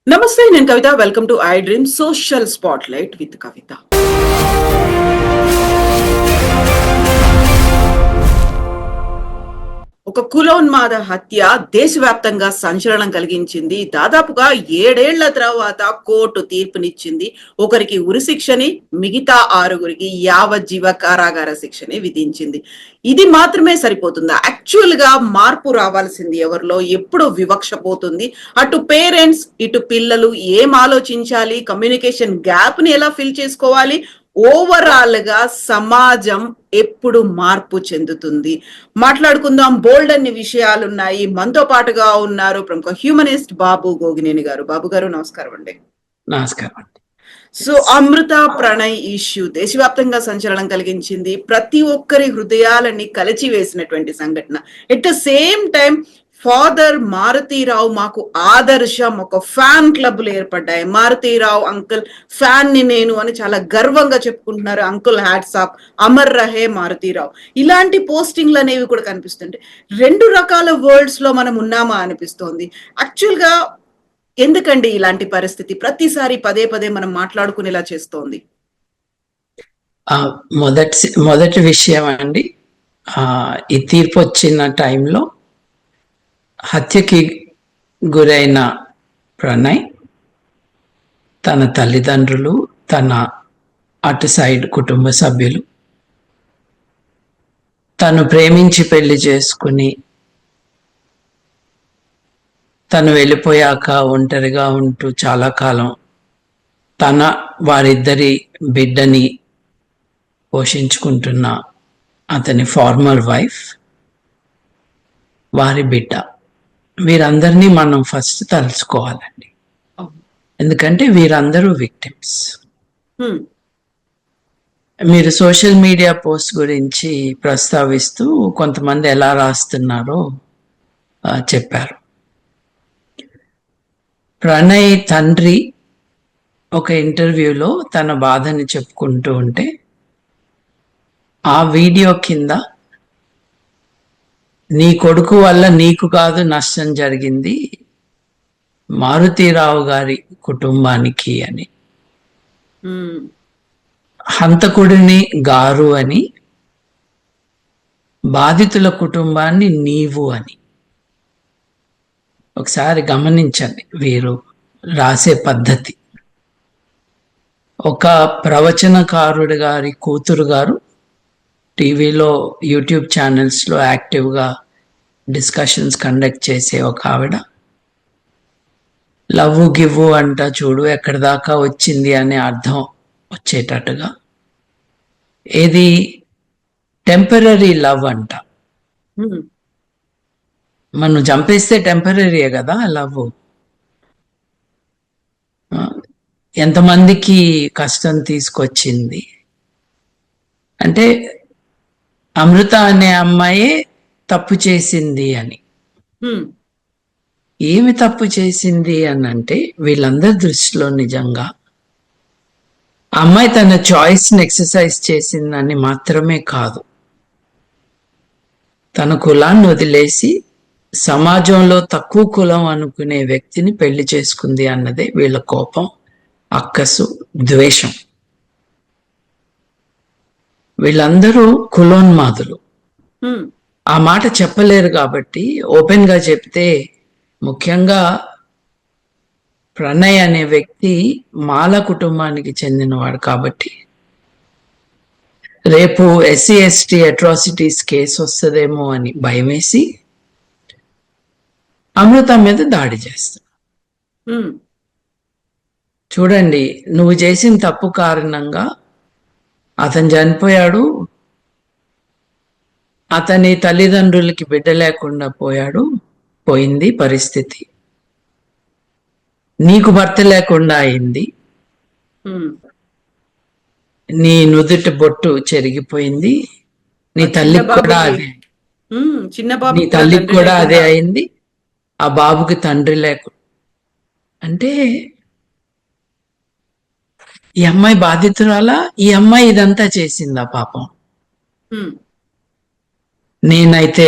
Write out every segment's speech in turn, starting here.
నమస్తే, నేను Kavitha. Welcome to I dream social spotlight with Kavitha. ఒక కులోన్మాద హత్య దేశవ్యాప్తంగా సంచలనం కలిగించింది. దాదాపుగా 7 ఏళ్ల తర్వాత కోర్టు తీర్పునిచ్చింది. ఒకరికి ఉరిశిక్షని, మిగతా 6గురికి యావజ్జీవ కారాగార శిక్షని విధించింది. ఇది మాత్రమే సరిపోతుందా? యాక్చువల్ గా మార్పు రావాల్సింది ఎవరిలో? ఎప్పుడు వివక్ష పోతుంది? అటు పేరెంట్స్, ఇటు పిల్లలు ఏం ఆలోచించాలి? కమ్యూనికేషన్ గ్యాప్ ని ఎలా ఫిల్ చేసుకోవాలి? ఓవరాల్ గా సమాజం ఎప్పుడు మార్పు చెందుతుంది? మాట్లాడుకుందాం. బోల్డ్ అన్ని విషయాలున్నాయి. మనతో పాటుగా ఉన్నారు ప్రముఖ హ్యూమనిస్ట్ బాబు గోగినేని గారు. బాబు గారు, నమస్కారం అండి. నమస్కారం అండి. సో అమృత ప్రణయ్ ఇష్యూ దేశవ్యాప్తంగా సంచలనం కలిగించింది. ప్రతి ఒక్కరి హృదయాలని కలిచివేసినటువంటి సంఘటన. At the same time father Maruthi Rao మాకు ఆదర్శం. ఒక ఫ్యాన్ క్లబ్లు ఏర్పడ్డాయి. మారుతీరావు అంకుల్ ఫ్యాన్ ని నేను అని చాలా గర్వంగా చెప్పుకుంటున్నారు. అంకుల్ హ్యాట్స్ ఆఫ్, అమర్ రహే మారుతీరావు. ఇలాంటి పోస్టింగ్లు అనేవి కూడా కనిపిస్తుంటాయి. 2 రకాల వరల్డ్స్ లో మనం ఉన్నామా అనిపిస్తోంది. యాక్చువల్ గా ఎందుకండి ఇలాంటి పరిస్థితి ప్రతిసారి పదే పదే మనం మాట్లాడుకునేలా చేస్తోంది? మొదటి విషయం అండి, ఈ తీర్పు వచ్చిన టైంలో హత్యకి గురైన ప్రణయ్, తన తల్లిదండ్రులు, తన అటు సైడ్ కుటుంబ సభ్యులు, తను ప్రేమించి పెళ్లి చేసుకుని తను వెళ్ళిపోయాక ఒంటరిగా ఉంటూ చాలా కాలం వారిద్దరి బిడ్డని పోషించుకుంటున్న అతని ఫార్మర్ వైఫ్, వారి బిడ్డ, వీరందరినీ మనం ఫస్ట్ తలుచుకోవాలండి. ఎందుకంటే వీరందరూ విక్టిమ్స్. మీరు సోషల్ మీడియా పోస్ట్ గురించి ప్రస్తావిస్తూ కొంతమంది ఎలా రాస్తున్నారో చెప్పారు. ప్రణయ్ తండ్రి ఒక ఇంటర్వ్యూలో తన బాధని చెప్పుకుంటూ ఉంటే ఆ వీడియో కింద నీ కొడుకు వల్ల నీకు కాదు నష్టం జరిగింది, మారుతీరావు గారి కుటుంబానికి అని, హంతకుడిని గారు అని, బాధితుల కుటుంబాన్ని నీవు అని. ఒకసారి గమనించండి వీరు రాసే పద్ధతి. ఒక ప్రవచనకారుడి గారి కూతురు గారు టీవీలో, యూట్యూబ్ ఛానల్స్లో యాక్టివ్గా డిస్కషన్స్ కండక్ట్ చేసే ఒక ఆవిడ, లవ్వు గివ్వు అంట చూడు ఎక్కడి దాకా వచ్చింది అనే అర్థం వచ్చేటట్టుగా, ఏది టెంపరరీ లవ్ అంట. మనం చంపేస్తే టెంపరీయే కదా లవ్. ఎంతమందికి కష్టం తీసుకొచ్చింది అంటే అమృత అనే అమ్మాయే తప్పు చేసింది అని. ఏమి తప్పు చేసింది అని అంటే వీళ్ళందరి దృష్టిలో నిజంగా అమ్మాయి తన చాయిస్ని ఎక్సర్సైజ్ చేసిందని మాత్రమే కాదు, తన కులాన్ని వదిలేసి సమాజంలో తక్కువ కులం అనుకునే వ్యక్తిని పెళ్లి చేసుకుంది అన్నదే వీళ్ళ కోపం, అక్కసు, ద్వేషం. వీళ్ళందరూ కులోన్మాదులు. ఆ మాట చెప్పలేరు కాబట్టి ఓపెన్ గా చెప్తే, ముఖ్యంగా ప్రణయ్ అనే వ్యక్తి మాల కుటుంబానికి చెందినవాడు కాబట్టి రేపు ఎస్సీ ఎస్టీ అట్రాసిటీస్ కేసు వస్తుందేమో అని భయమేసి అమృత మీద దాడి చేస్తాడు. చూడండి, నువ్వు చేసిన తప్పు కారణంగా అతను చనిపోయాడు, అతని తల్లిదండ్రులకి బిడ్డ లేకుండా పోయింది పరిస్థితి, నీకు భర్త లేకుండా అయింది, నీ నుదుటి బొట్టు చెరిగిపోయింది, నీ తల్లికి కూడా అదే, నీ తల్లికి కూడా అదే అయింది, ఆ బాబుకి తండ్రి లేకుండా. అంటే ఈ అమ్మాయి బాధితురాలా? ఈ అమ్మాయి ఇదంతా చేసిందా పాపం? నేనైతే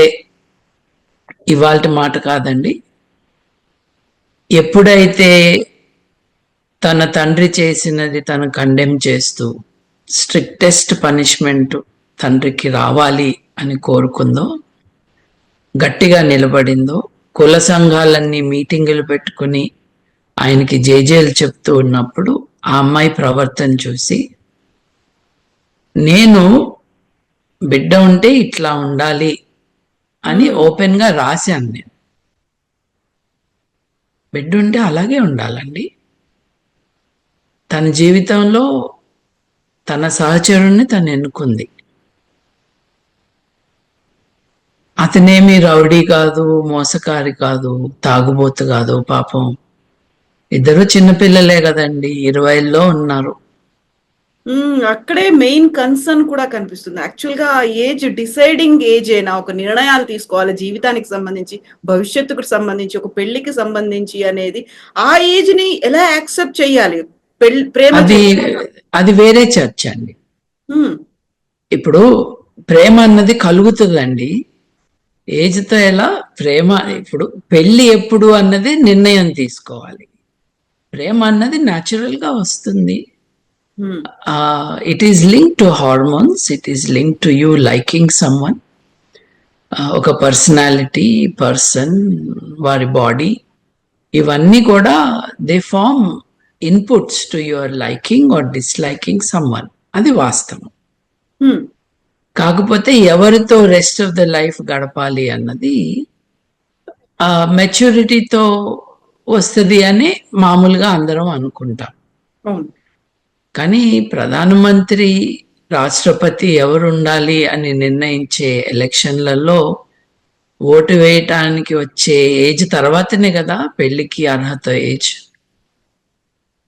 ఇవాల్టి మాట కాదండి, ఎప్పుడైతే తన తండ్రి చేసినది తను కండెమ్ చేస్తూ స్ట్రిక్టెస్ట్ పనిష్మెంట్ తండ్రికి రావాలి అని కోరుకుందో, గట్టిగా నిలబడిందో, కుల సంఘాలన్నీ మీటింగులు పెట్టుకుని ఆయనకి జేజేలు చెప్తూ ఉన్నప్పుడు ఆ అమ్మాయి ప్రవర్తన చూసి, నేను బిడ్డ ఉంటే ఇట్లా ఉండాలి అని ఓపెన్ గా రాశాను. నేను బిడ్డ ఉంటే అలాగే ఉండాలండి. తన జీవితంలో తన సహచరుణ్ణి తను ఎన్నుకుంది. అతనేమి రౌడీ కాదు, మోసకారి కాదు, తాగుబోతు కాదు. పాపం ఇద్దరు చిన్నపిల్లలే కదండి, 20లో ఉన్నారు. అక్కడే మెయిన్ కన్సర్న్ కూడా కనిపిస్తుంది. యాక్చువల్ గా ఏజ్ డిసైడింగ్ ఏజ్ అయినా, ఒక నిర్ణయాలు తీసుకోవాలి జీవితానికి సంబంధించి, భవిష్యత్తుకు సంబంధించి, ఒక పెళ్లికి సంబంధించి అనేది, ఆ ఏజ్ ని ఎలా యాక్సెప్ట్ చేయాలి? ప్రేమ అది వేరే చర్చ అండి. ఇప్పుడు ప్రేమ అన్నది కలుగుతుందండి, ఏజ్తో ఎలా ప్రేమ. ఇప్పుడు పెళ్లి ఎప్పుడు అన్నది నిర్ణయం తీసుకోవాలి. ప్రేమ అన్నది న్యాచురల్ గా వస్తుంది. It is link to hormones, it is link to you liking someone. ఒక పర్సనాలిటీ, పర్సన్, వారి బాడీ, ఇవన్నీ కూడా they form inputs to your liking or disliking someone. అది వాస్తవం. కాకపోతే ఎవరితో రెస్ట్ ఆఫ్ ద లైఫ్ గడపాలి అన్నది మెచ్యూరిటీతో వస్తుంది అని మామూలుగా అందరం అనుకుంటాం. కానీ ప్రధానమంత్రి, రాష్ట్రపతి ఎవరు ఉండాలి అని నిర్ణయించే ఎలక్షన్లలో ఓటు వేయటానికి వచ్చే ఏజ్ తర్వాతనే కదా పెళ్లికి అర్హత ఏజ్.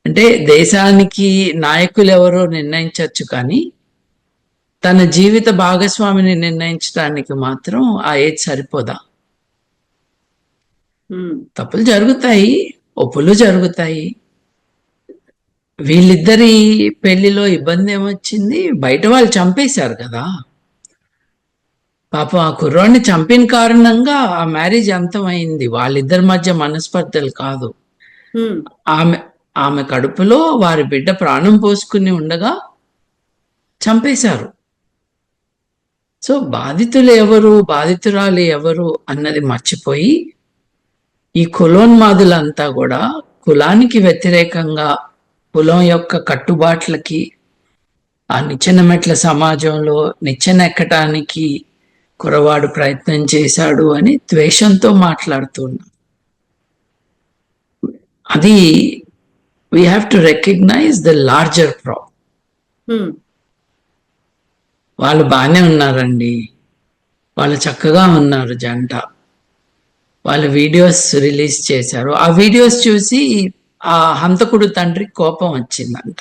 అంటే దేశానికి నాయకులు ఎవరో నిర్ణయించవచ్చు, కానీ తన జీవిత భాగస్వామిని నిర్ణయించడానికి మాత్రం ఆ ఏజ్ సరిపోదా? తప్పులు జరుగుతాయి, ఒప్పులు జరుగుతాయి. వీళ్ళిద్దరి పెళ్లిలో ఇబ్బంది ఏమొచ్చింది? బయట వాళ్ళు చంపేశారు కదా పాపం. ఆ కుర్రాడిని చంపిన కారణంగా ఆ మ్యారేజ్ అంతమైంది. వాళ్ళిద్దరి మధ్య మనస్పర్ధలు కాదు. ఆమె కడుపులో వారి బిడ్డ ప్రాణం పోసుకుని ఉండగా చంపేశారు. సో బాధితులు ఎవరు, బాధితురాలు ఎవరు అన్నది మర్చిపోయి ఈ కులోన్మాదులంతా కూడా కులానికి వ్యతిరేకంగా, కులం యొక్క కట్టుబాట్లకి, ఆ నిచ్చెన మెట్ల సమాజంలో నిచ్చెన ఎక్కటానికి కురవాడు ప్రయత్నం చేశాడు అని ద్వేషంతో మాట్లాడుతున్నారు. అది we have to recognize the larger problem. వాళ్ళు బాగానే ఉన్నారండి, వాళ్ళు చక్కగా ఉన్నారు జంట. వాళ్ళు వీడియోస్ రిలీజ్ చేశారు. ఆ వీడియోస్ చూసి ఆ హంతకుడు తండ్రి కోపం వచ్చిందంట.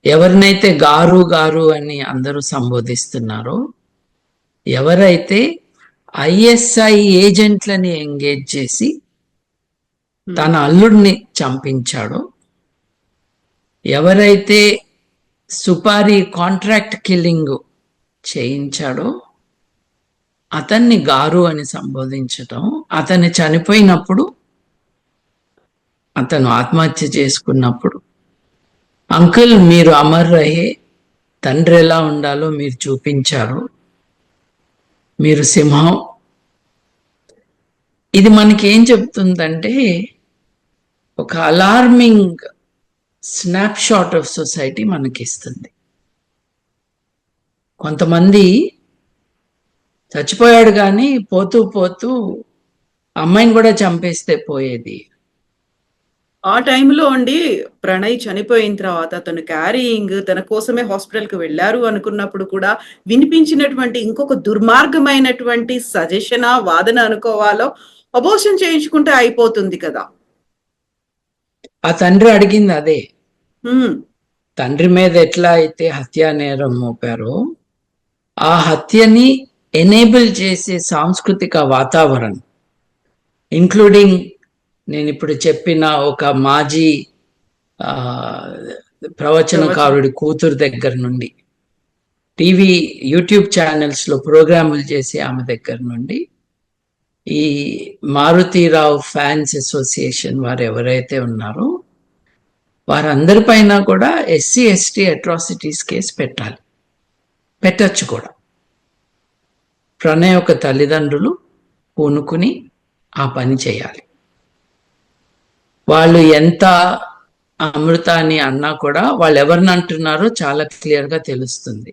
ఎవరినైతే గారు గారు అని అందరూ సంబోధిస్తున్నారో, ఎవరైతే ఐఎస్ఐ ఏజెంట్లని ఎంగేజ్ చేసి తన అల్లుడిని చంపించాడో, ఎవరైతే సుపారీ కాంట్రాక్ట్ కిల్లింగ్ చేయించాడో అతన్ని గారు అని సంబోధించటం, అతన్ని చనిపోయినప్పుడు, అతను ఆత్మహత్య చేసుకున్నప్పుడు, అంకుల్ మీరు అమర్ రహే, తండ్రి ఎలా ఉండాలో మీరు చూపించారు, మీరు సింహం. ఇది మనకి ఏం చెప్తుందంటే, ఒక alarming snapshot of society మనకిస్తుంది. కొంతమంది చచ్చిపోయాడు కానీ పోతూ పోతూ అమ్మాయిని కూడా చంపేస్తే పోయేది. ఆ టైంలో అండి ప్రణయ్ చనిపోయిన తర్వాత తను క్యారీయింగ్, తన కోసమే హాస్పిటల్కి వెళ్ళారు అనుకున్నప్పుడు కూడా వినిపించినటువంటి ఇంకొక దుర్మార్గమైనటువంటి సజెషన్, వాదన అనుకోవాలో, అబోర్షన్ చేయించుకుంటే అయిపోతుంది కదా. ఆ తండ్రి అడిగింది అదే. తండ్రి మీద ఎట్లా అయితే హత్యా నేరం మోపారో, ఆ హత్యని ఎనేబుల్ చేసే సాంస్కృతిక వాతావరణం, ఇంక్లూడింగ్ నేను ఇప్పుడు చెప్పిన ఒక మాజీ ప్రవచనకారుడి కూతురు దగ్గర నుండి, టీవీ యూట్యూబ్ ఛానల్స్లో ప్రోగ్రాములు చేసే ఆమె దగ్గర నుండి, ఈ మారుతీరావు ఫ్యాన్స్ అసోసియేషన్ వారు ఎవరైతే ఉన్నారో వారందరిపైన కూడా ఎస్సీ ఎస్టీ అట్రాసిటీస్ కేసు పెట్టచ్చు కూడా. ప్రణయ్ యొక్క తల్లిదండ్రులు పూనుకుని ఆ పని చేయాలి. వాళ్ళు ఎంత అమృతాన్ని అన్నా కూడా వాళ్ళు ఎవరిని అంటున్నారో చాలా క్లియర్గా తెలుస్తుంది.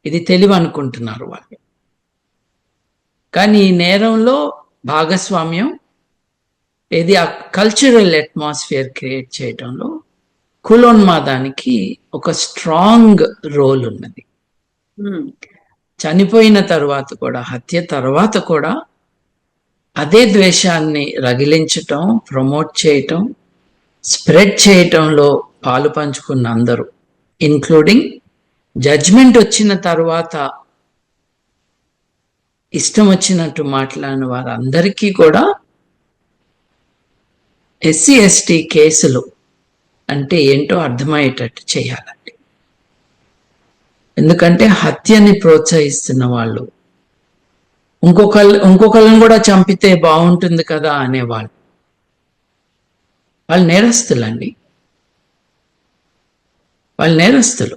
ఇది తెలివి అనుకుంటున్నారు వాళ్ళు. కానీ ఈ నేరంలో భాగస్వామ్యం ఇది ఆ కల్చరల్ అట్మాస్ఫియర్ క్రియేట్ చేయడంలో కులోన్మాదానికి ఒక స్ట్రాంగ్ రోల్ ఉన్నది. చనిపోయిన తర్వాత కూడా, హత్య తర్వాత కూడా అదే ద్వేషాన్ని రగిలించటం, ప్రమోట్ చేయటం, స్ప్రెడ్ చేయటంలో పాలు పంచుకున్న అందరూ, ఇన్క్లూడింగ్ జడ్జ్మెంట్ వచ్చిన తర్వాత ఇష్టం వచ్చినట్టు మాట్లాడిన వారందరికీ కూడా ఎస్సీ ఎస్టీ కేసులు అంటే ఏంటో అర్థమయ్యేటట్టు చేయాలండి. ఎందుకంటే హత్యని ప్రోత్సహిస్తున్న వాళ్ళు ఇంకొకళ్ళని కూడా చంపితే బాగుంటుంది కదా అనేవాళ్ళు, వాళ్ళు నేరస్తులండి. వాళ్ళు నేరస్తులు.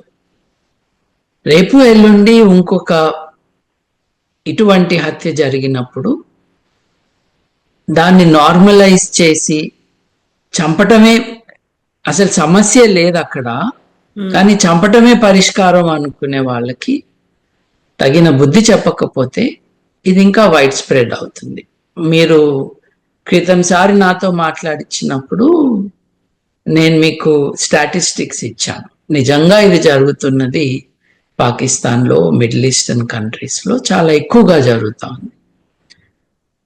రేపు ఎల్లుండి ఇంకొక ఇటువంటి హత్య జరిగినప్పుడు దాన్ని నార్మలైజ్ చేసి చంపటమే అసలు సమస్య లేదు అక్కడ, కానీ చంపటమే పరిష్కారం అనుకునే వాళ్ళకి తగిన బుద్ధి చెప్పకపోతే ఇది ఇంకా వైడ్ స్ప్రెడ్ అవుతుంది. మీరు క్రితంసారి నాతో మాట్లాడించినప్పుడు నేను మీకు స్టాటిస్టిక్స్ ఇచ్చాను. నిజంగా ఇది జరుగుతున్నది పాకిస్తాన్లో, మిడిల్ ఈస్టర్న్ కంట్రీస్లో చాలా ఎక్కువగా జరుగుతూ ఉంది.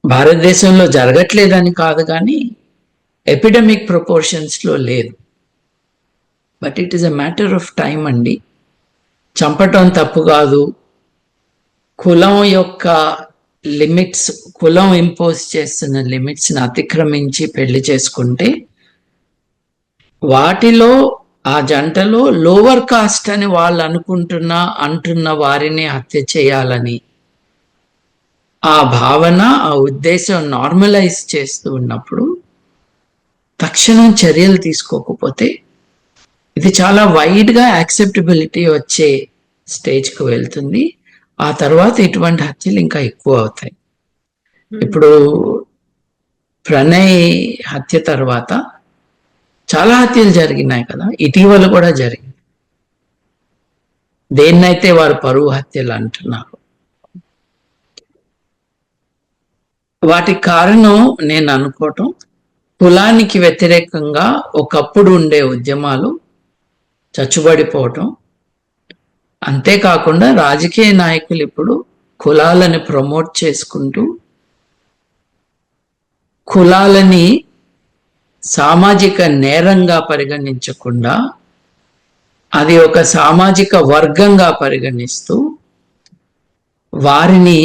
భారతదేశంలో జరగట్లేదని కాదు, కానీ ఎపిడమిక్ ప్రపోర్షన్స్లో లేదు. But it is a matter of time అండి. చంపటం తప్పు కాదు. కులం యొక్క లిమిట్స్, కులం ఇంపోజ్ చేస్తున్న లిమిట్స్ని అతిక్రమించి పెళ్లి చేసుకుంటే వాటిలో ఆ జంటలో లోవర్ కాస్ట్ అని వాళ్ళు అంటున్న వారిని హత్య చేయాలని ఆ భావన, ఆ ఉద్దేశం నార్మలైజ్ చేస్తూ ఉన్నప్పుడు తక్షణం చర్యలు తీసుకోకపోతే ఇది చాలా వైడ్గా యాక్సెప్టబిలిటీ వచ్చే స్టేజ్కి వెళ్తుంది. ఆ తర్వాత ఇటువంటి హత్యలు ఇంకా ఎక్కువ అవుతాయి. ఇప్పుడు ప్రణయ్ హత్య తర్వాత చాలా హత్యలు జరిగినాయి కదా, ఇటీవల కూడా జరిగింది. దేన్నైతే వారు పరువు హత్యలు అంటున్నారు, వాటికి కారణం నేను అనుకోవటం కులానికి వ్యతిరేకంగా ఒకప్పుడు ఉండే ఉద్యమాలు చచ్చుబడిపోవటం. అంతేకాకుండా రాజకీయ నాయకులు ఇప్పుడు కులాలని ప్రమోట్ చేసుకుంటూ కులాలని సామాజిక నేరంగా పరిగణించకుండా అది ఒక సామాజిక వర్గంగా పరిగణిస్తూ వారిని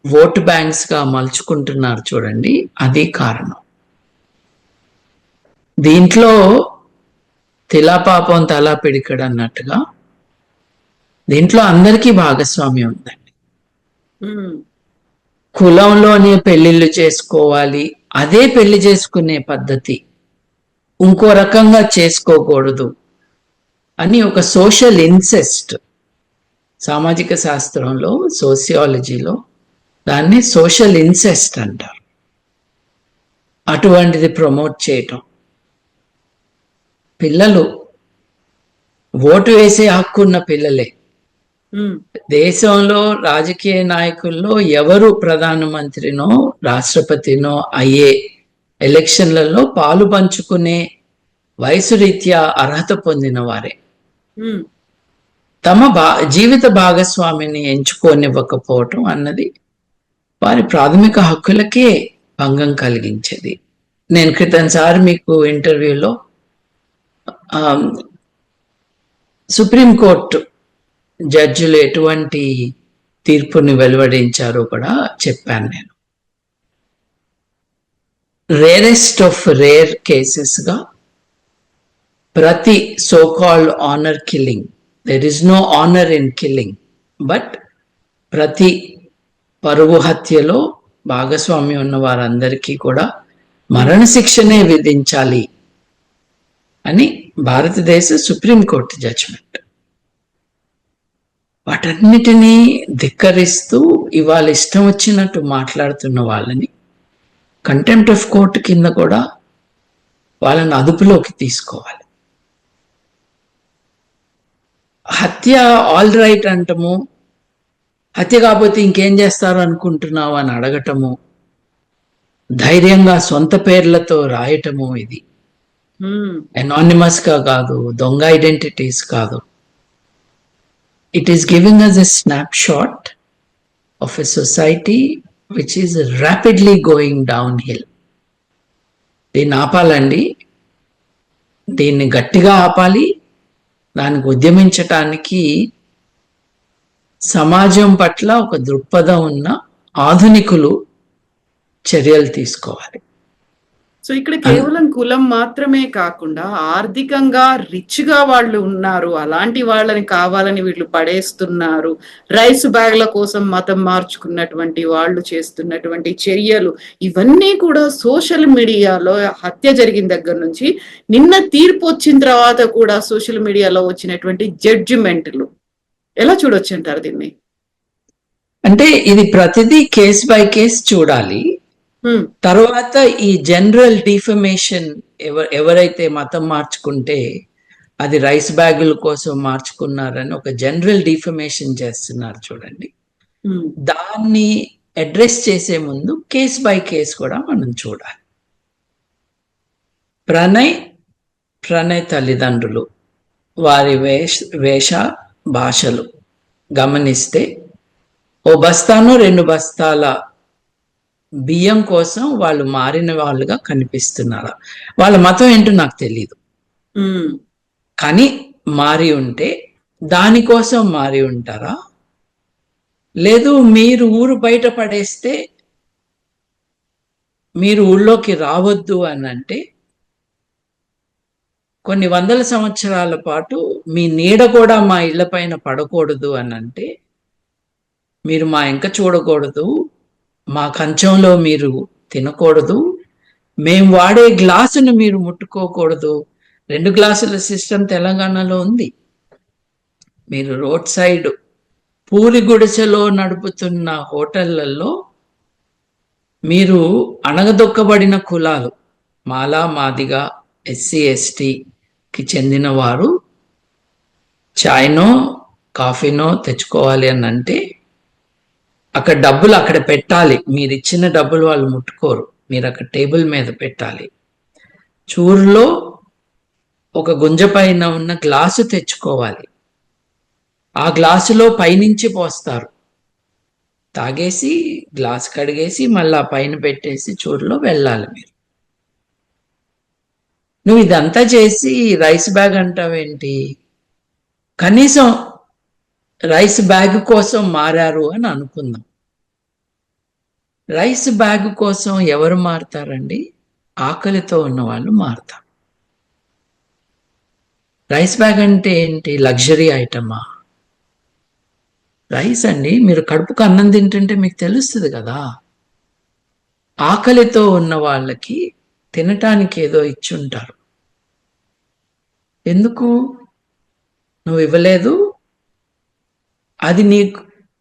ఓట్ బ్యాంక్స్గా మలుచుకుంటున్నారు చూడండి. అది కారణం. దీంట్లో తిలా పాపం తలా పిడికడు అన్నట్టుగా దీంట్లో అందరికీ భాగస్వామ్యం ఉందండి. కులంలోనే పెళ్లిళ్ళు చేసుకోవాలి, అదే పెళ్లి చేసుకునే పద్ధతి ఇంకో రకంగా చేసుకోకూడదు అని ఒక సోషల్ ఇన్సెస్ట్, సామాజిక శాస్త్రంలో, సోషియాలజీలో దాన్ని సోషల్ ఇన్సెస్ట్ అంటారు. అటువంటిది ప్రమోట్ చేయటం, పిల్లలు ఓటు వేసే హక్కు ఉన్న పిల్లలే. దేశంలో రాజకీయ నాయకుల్లో ఎవరు ప్రధానమంత్రినో రాష్ట్రపతినో అయ్యే ఎలక్షన్లలో పాలు పంచుకునే వయసు రీత్యా అర్హత పొందిన వారే తమ జీవిత భాగస్వామిని ఎంచుకోనివ్వకపోవటం అన్నది వారి ప్రాథమిక హక్కులకే భంగం కలిగించేది. నేను క్రితంసారి మీకు ఇంటర్వ్యూలో సుప్రీంకోర్టు జడ్జిలు ఎటువంటి తీర్పుని వెలువడించారో కూడా చెప్పాను. నేను రేరెస్ట్ ఆఫ్ రేర్ కేసెస్గా ప్రతి so called honour killing, there is no honour in killing, but ప్రతి పరువు హత్యలో భాగస్వామ్యం ఉన్న వారందరికీ కూడా మరణశిక్షనే విధించాలి అని భారతదేశ సుప్రీంకోర్టు జడ్జిమెంట్. వాటన్నిటినీ ధిక్కరిస్తూ ఇవాళ ఇష్టం వచ్చినట్టు మాట్లాడుతున్న వాళ్ళని కంటెంప్ట్ ఆఫ్ కోర్టు కింద కూడా వాళ్ళని అదుపులోకి తీసుకోవాలి. హత్య ఆల్ రైట్ అంటము, హత్య కాకపోతే ఇంకేం చేస్తారు అనుకుంటున్నావు అని అడగటము, ధైర్యంగా సొంత పేర్లతో రాయటము, ఇది అనానిమస్ గా కాదు, దొంగ ఐడెంటిటీస్ కాదు. It is giving us a snapshot of a society which is rapidly going downhill. దీన్ని ఆపాలండి, దీన్ని గట్టిగా ఆపాలి. దానికి ఉద్యమించటానికి సమాజం పట్ల ఒక దృక్పథం ఉన్న ఆధునికులు చర్యలు తీసుకోవాలి. సో ఇక్కడ కేవలం కులం మాత్రమే కాకుండా ఆర్థికంగా రిచ్ గా వాళ్ళు ఉన్నారు, అలాంటి వాళ్ళని కావాలని వీళ్ళు పడేస్తున్నారు. రైస్ బ్యాగ్ల కోసం మతం మార్చుకున్నటువంటి వాళ్ళు చేస్తున్నటువంటి చర్యలు ఇవన్నీ కూడా సోషల్ మీడియాలో హత్య జరిగిన దగ్గర నుంచి నిన్న తీర్పు వచ్చిన తర్వాత కూడా సోషల్ మీడియాలో వచ్చినటువంటి జడ్జిమెంట్లు ఎలా చూడొచ్చు అంటారు దీన్ని? అంటే ఇది ప్రతిదీ కేస్ బై కేస్ చూడాలి. తర్వాత ఈ జనరల్ డిఫమేషన్, ఎవరైతే మతం మార్చుకుంటే అది రైస్ బ్యాగుల కోసం మార్చుకున్నారని ఒక జనరల్ డిఫమేషన్ చేస్తున్నారు చూడండి, దాన్ని అడ్రస్ చేసే ముందు కేస్ బై కేస్ కూడా మనం చూడాలి. ప్రణయ్ తల్లిదండ్రులు వారి వేష భాషలు గమనిస్తే ఓ బస్తాను 2 బస్తాల బియ్యం కోసం వాళ్ళు మారిన వాళ్ళుగా కనిపిస్తున్నారా? వాళ్ళ మతం ఏంటో నాకు తెలియదు, కానీ మారి ఉంటే దానికోసం మారి ఉంటారా? లేదు మీరు ఊరు బయట పడేస్తే మీరు ఊళ్ళోకి రావద్దు అని అంటే కొన్ని వందల సంవత్సరాల పాటు మీ నీడ కూడా మా ఇళ్ల పైన పడకూడదు అని అంటే మీరు మా ఇంక చూడకూడదు, మా కంచంలో మీరు తినకూడదు, మేము వాడే గ్లాసును మీరు ముట్టుకోకూడదు. 2 గ్లాసుల సిస్టమ్ తెలంగాణలో ఉంది. మీరు రోడ్ సైడ్ పూరి గుడిసెలో నడుపుతున్న హోటళ్లలో మీరు అణగదొక్కబడిన కులాలు, మాలా మాదిగా ఎస్సీ ఎస్టీకి చెందిన వారు చాయ్నో కాఫీనో తెచ్చుకోవాలి అని అంటే అక్కడ డబ్బులు అక్కడ పెట్టాలి. మీరు ఇచ్చిన డబ్బులు వాళ్ళు ముట్టుకోరు, మీరు అక్కడ టేబుల్ మీద పెట్టాలి. చూరులో ఒక గుంజ పైన ఉన్న గ్లాసు తెచ్చుకోవాలి, ఆ గ్లాసులో పైనుంచి పోస్తారు, తాగేసి గ్లాస్ కడిగేసి మళ్ళీ పైన పెట్టేసి చూరులో వెళ్ళాలి. నువ్వు ఇదంతా చేసి రైస్ బ్యాగ్ అంటావేంటి? కనీసం రైస్ బ్యాగ్ కోసం మారారు అని అనుకుందాం. రైస్ బ్యాగ్ కోసం ఎవరు మారుతారండి? ఆకలితో ఉన్న వాళ్ళు మారుతారు. రైస్ బ్యాగ్ అంటే ఏంటి? లగ్జరీ ఐటమా? రైస్ అండి, మీరు కడుపుకు అన్నం తింటుంటే మీకు తెలుస్తుంది కదా. ఆకలితో ఉన్న వాళ్ళకి తినటానికి ఏదో ఇచ్చుంటారు. ఎందుకు నువ్వు ఇవ్వలేదు? అది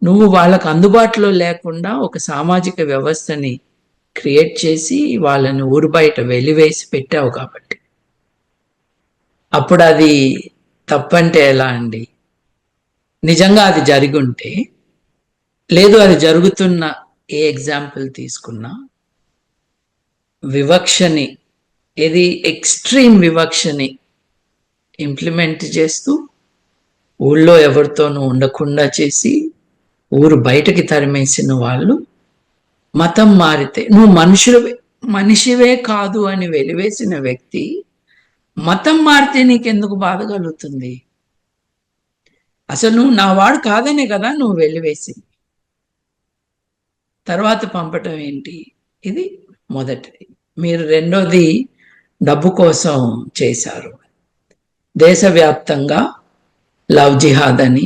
నువ్వు వాళ్ళకు అందుబాటులో లేకుండా ఒక సామాజిక వ్యవస్థని క్రియేట్ చేసి వాళ్ళని ఊరు బయట వెలివేసి పెట్టావు కాబట్టి. అప్పుడు అది తప్పంటే ఎలా అండి? నిజంగా అది జరిగి ఉంటే, లేదు అది జరుగుతున్న ఏ ఎగ్జాంపుల్ తీసుకున్నా వివక్షని, ఇది ఎక్స్ట్రీమ్ వివక్షని ఇంప్లిమెంట్ చేస్తూ ఊళ్ళో ఎవరితోనూ ఉండకుండా చేసి ఊరు బయటకి తరిమేసిన వాళ్ళు మతం మారితే, నువ్వు మనిషివే కాదు అని వెలివేసిన వ్యక్తి మతం మారితే నీకెందుకు బాధ కలుగుతుంది? అసలు నువ్వు నా వాడు కాదనే కదా నువ్వు వెలివేసింది. తర్వాత పంపటం ఏంటి? ఇది మొదటిది. మీరు రెండోది డబ్బు కోసం చేశారు. దేశవ్యాప్తంగా లవ్ జిహాద్ అని,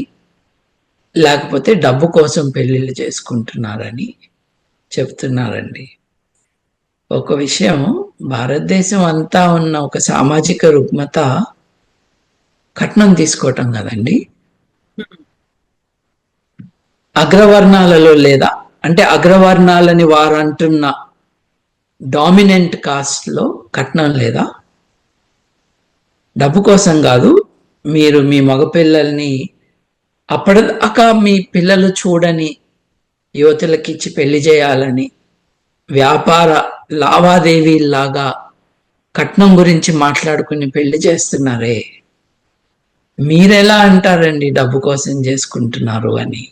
లేకపోతే డబ్బు కోసం పెళ్లిళ్ళు చేసుకుంటున్నారని చెప్తున్నారండి. ఒక విషయం, భారతదేశం అంతా ఉన్న ఒక సామాజిక రుగ్మత కట్నం తీసుకోవటం కదండి. అగ్రవర్ణాలలో లేదా, అంటే అగ్రవర్ణాలని వారు అంటున్న డామినెంట్ కాస్ట్ లో కట్నం లేదా? డబ్బు కోసం కాదు, మీరు మీ మగపిల్లల్ని అప్పటిదాకా మీ పిల్లలు చూడని యువతులకి ఇచ్చి పెళ్లి చేయాలని వ్యాపార లావాదేవీలాగా కట్నం గురించి మాట్లాడుకుని పెళ్లి చేస్తున్నారే, మీరెలా అంటారండి డబ్బు కోసం చేసుకుంటున్నారు అని?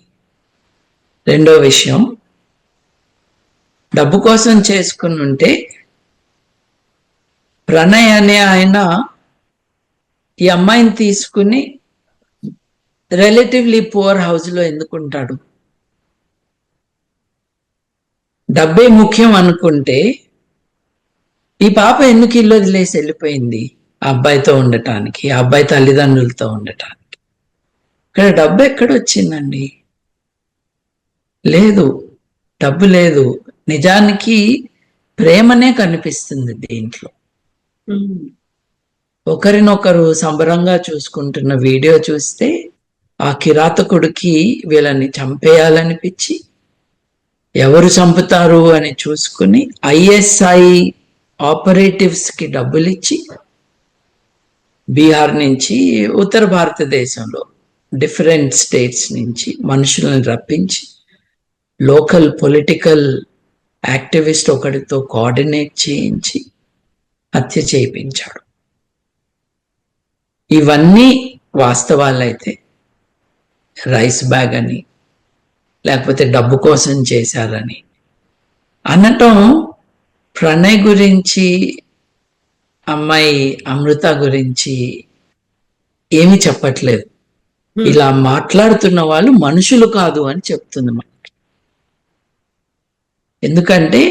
రెండో విషయం, డబ్బు కోసం చేసుకుని ఉంటే ప్రణయ్ అనే ఆయన ఈ అమ్మాయిని తీసుకుని రిలేటివ్లీ పువర్ హౌస్ లో ఎందుకుంటాడు? డబ్బే ముఖ్యం అనుకుంటే ఈ పాప ఎందుకు ఇల్లు వదిలేసి వెళ్ళిపోయింది? ఆ అబ్బాయితో ఉండటానికి, ఆ అబ్బాయి తల్లిదండ్రులతో ఉండటానికి. ఇక్కడ డబ్బు ఎక్కడొచ్చిందండి? లేదు, డబ్బు లేదు. నిజానికి ప్రేమనే కనిపిస్తుంది దీంట్లో. ఒకరినొకరు సంబరంగా చూసుకుంటున్న వీడియో చూస్తే ఆ కిరాతకుడికి వీళ్ళని చంపేయాలనిపించి ఎవరు చంపుతారు అని చూసుకుని ISI ఆపరేటివ్స్ కి డబ్బులు ఇచ్చి బీహార్ నుంచి ఉత్తర భారతదేశంలో డిఫరెంట్ స్టేట్స్ నుంచి మనుషులను రప్పించి లోకల్ పొలిటికల్ యాక్టివిస్ట్ ఒకరితో కోఆర్డినేట్ చేయించి హత్య చేయించాడు. ఇవన్నీ వాస్తవాలైతే రైస్ బ్యాగ్ అని లేకపోతే డబ్బు కోసం చేశారని అనటం ప్రణయ్ గురించి, అమ్మాయి అమృత గురించి ఏమీ చెప్పట్లేదు. ఇలా మాట్లాడుతున్న వాళ్ళు మనుషులు కాదు అని చెప్తుంది మనకి. ఎందుకంటే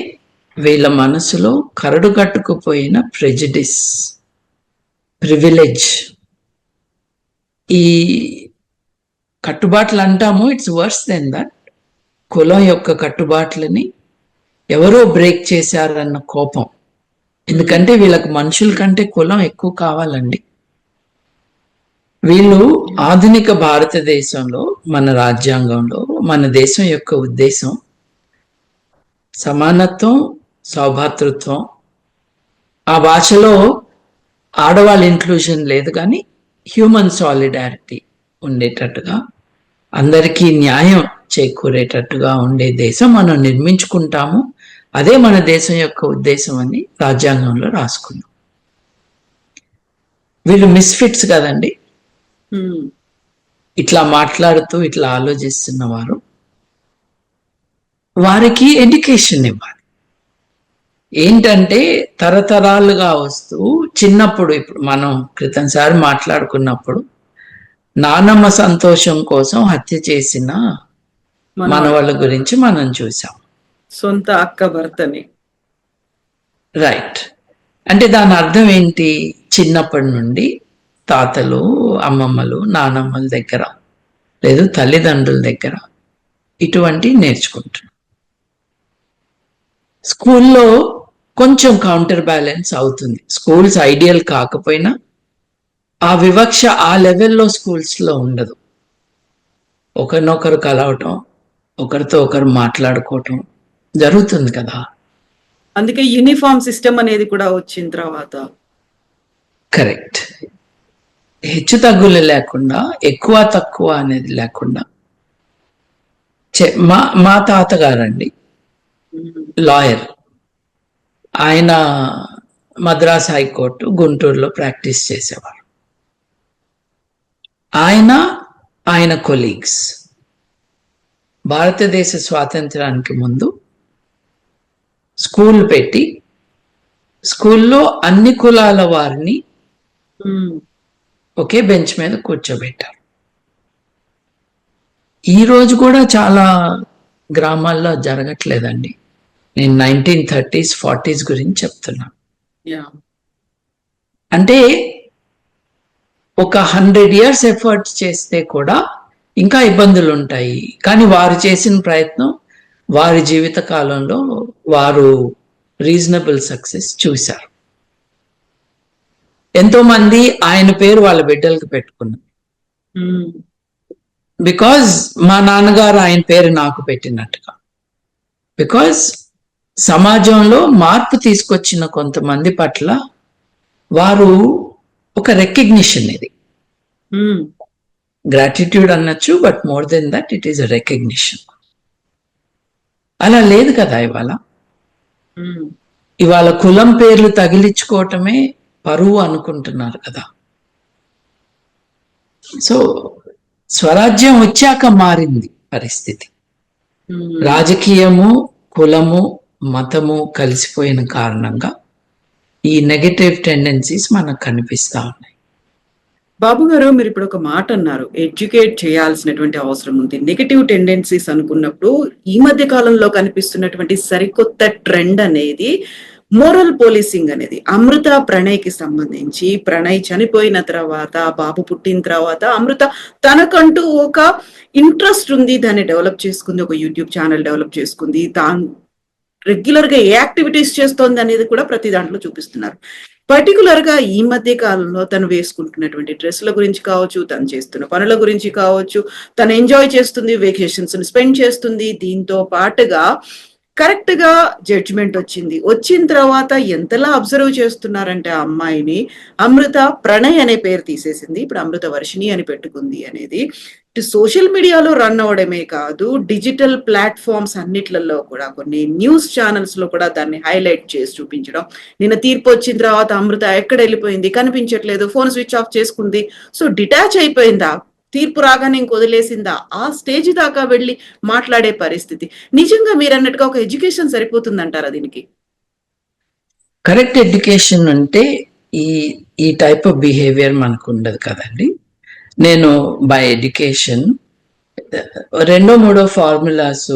వీళ్ళ మనసులో కరడు కట్టుకుపోయిన ప్రెజుడిస్, ప్రివిలేజ్, ఈ కట్టుబాట్లు అంటాము. It's worse than that. కులం యొక్క కట్టుబాట్లని ఎవరో బ్రేక్ చేశారన్న కోపం. ఎందుకంటే వీళ్ళకి మనుషుల కంటే కులం ఎక్కువ కావాలండి. వీళ్ళు ఆధునిక భారతదేశంలో, మన రాజ్యాంగంలో, మన దేశం యొక్క ఉద్దేశం సమానత్వం, సౌభాతృత్వం. ఆ భాషలో ఆడవాళ్ళ ఇంక్లూజన్ లేదు, కానీ హ్యూమన్ సాలిడారిటీ ఉండేటట్టుగా, అందరికీ న్యాయం చేకూరేటట్టుగా ఉండే దేశం మనం నిర్మించుకుంటాము. అదే మన దేశం యొక్క ఉద్దేశం అని రాజ్యాంగంలో రాసుకున్నాం. వీళ్ళు మిస్ఫిట్స్ కదండి. ఇట్లా మాట్లాడుతూ ఇట్లా ఆలోచిస్తున్న వారు, వారికి ఎడ్యుకేషన్ ఇవ్వాలి. ఏంటంటే తరతరాలుగా వస్తూ చిన్నప్పుడు, ఇప్పుడు మనం క్రితంసారి మాట్లాడుకున్నప్పుడు నానమ్మ సంతోషం కోసం హత్య చేసిన మనవాళ్ళ గురించి మనం చూసాం. సొంత అక్క భర్తని. రైట్. అంటే దాని అర్థం ఏంటి? చిన్నప్పటి నుండి తాతలు, అమ్మమ్మలు, నానమ్మల దగ్గర లేదు తల్లిదండ్రుల దగ్గర ఇటువంటి నేర్చుకుంటున్నాం. స్కూల్లో కొంచెం కౌంటర్ బ్యాలెన్స్ అవుతుంది. స్కూల్స్ ఐడియల్ కాకపోయినా ఆ వివక్ష ఆ లెవెల్లో స్కూల్స్లో ఉండదు. ఒకరినొకరు కలవటం, ఒకరితో ఒకరు మాట్లాడుకోవటం జరుగుతుంది కదా. అందుకే యూనిఫామ్ సిస్టమ్ అనేది కూడా వచ్చిన తర్వాత కరెక్ట్. హెచ్చు తగ్గులు లేకుండా, ఎక్కువ తక్కువ అనేది లేకుండా. మా తాతగారండి లాయర్. ఆయన మద్రాస్ హైకోర్టు గుంటూరులో ప్రాక్టీస్ చేసేవారు. ఆయన కొలీగ్స్ భారతదేశ స్వాతంత్రానికి ముందు స్కూల్ పెట్టి స్కూల్లో అన్ని కులాల వారిని ఒకే బెంచ్ మీద కూర్చోబెట్టారు. ఈ రోజు కూడా చాలా గ్రామాల్లో జరగట్లేదండి. నేను 1930s, 40s గురించి చెప్తున్నా. అంటే ఒక 100 years ఎఫర్ట్ చేస్తే కూడా ఇంకా ఇబ్బందులు ఉంటాయి. కానీ వారు చేసిన ప్రయత్నం, వారి జీవిత కాలంలో వారు రీజనబుల్ సక్సెస్ చూశారు. ఎంతో మంది ఆయన పేరు వాళ్ళ బిడ్డలకు పెట్టుకున్నారు. బికాజ్ మా నాన్నగారు ఆయన పేరు నాకు పెట్టినట్టుగా. బికాజ్ సమాజంలో మార్పు తీసుకొచ్చిన కొంతమంది పట్ల వారు ఒక రికగ్నిషన్, ఇది గ్రాటిట్యూడ్ అనొచ్చు, but more than that it is a recognition. అలా లేదు కదా ఇవాళ. ఇవాళ కులం పేర్లు తగిలించుకోవటమే పరువు అనుకుంటున్నారు కదా. సో స్వరాజ్యం వచ్చాక మారింది పరిస్థితి. రాజకీయము, కులము, మతము కలిసిపోయిన కారణంగా ఈ నెగటివ్ టెండెన్సీస్ మనకు కనిపిస్తా ఉన్నాయి. బాబు గారు, మీరు ఇప్పుడు ఒక మాట అన్నారు, ఎడ్యుకేట్ చేయాల్సినటువంటి అవసరం ఉంది. నెగటివ్ టెండెన్సీస్ అనుకున్నప్పుడు ఈ మధ్య కాలంలో కనిపిస్తున్నటువంటి సరికొత్త ట్రెండ్ అనేది మోరల్ పోలీసింగ్ అనేది. అమృత ప్రణయ్కి సంబంధించి, ప్రణయ్ చనిపోయిన తర్వాత, బాబు పుట్టిన తర్వాత అమృత తనకంటూ ఒక ఇంట్రెస్ట్ ఉంది, దాన్ని డెవలప్ చేసుకుంది, ఒక యూట్యూబ్ ఛానల్ డెవలప్ చేసుకుంది, తాను రెగ్యులర్ గా ఏ యాక్టివిటీస్ చేస్తోంది అనేది కూడా ప్రతి దాంట్లో చూపిస్తున్నారు. పర్టికులర్ గా ఈ మధ్య కాలంలో తను వేసుకుంటున్నటువంటి డ్రెస్ల గురించి కావచ్చు, తను చేస్తున్న పనుల గురించి కావచ్చు, తను ఎంజాయ్ చేస్తుంది, వెకేషన్స్ స్పెండ్ చేస్తుంది. దీంతో పాటుగా కరెక్ట్ గా జడ్జిమెంట్ వచ్చిన తర్వాత ఎంతలా అబ్జర్వ్ చేస్తున్నారంటే ఆ అమ్మాయిని, అమృత ప్రణయ్ అనే పేరు తీసేసింది, ఇప్పుడు అమృత వర్షిణి అని పెట్టుకుంది అనేది సోషల్ మీడియాలో రన్ అవడమే కాదు, డిజిటల్ ప్లాట్ఫామ్స్ అన్నిట్లలో కూడా, కొన్ని న్యూస్ ఛానల్స్ లో కూడా దాన్ని హైలైట్ చేసి చూపించడం. నిన్న తీర్పు వచ్చిన తర్వాత అమృత ఎక్కడ వెళ్ళిపోయింది, కనిపించట్లేదు, ఫోన్ స్విచ్ ఆఫ్ చేసుకుంది, సో డిటాచ్ అయిపోయిందా, తీర్పు రాగానే ఇంక వదిలేసిందా, ఆ స్టేజ్ దాకా వెళ్ళి మాట్లాడే పరిస్థితి. నిజంగా మీరు అన్నట్టుగా ఒక ఎడ్యుకేషన్ సరిపోతుందంటారా దీనికి? కరెక్ట్ ఎడ్యుకేషన్ అంటే ఈ టైప్ ఆఫ్ బిహేవియర్ మనకు ఉండదు కదండి. నేను బై ఎడ్యుకేషన్ 2, 3 ఫార్ములాస్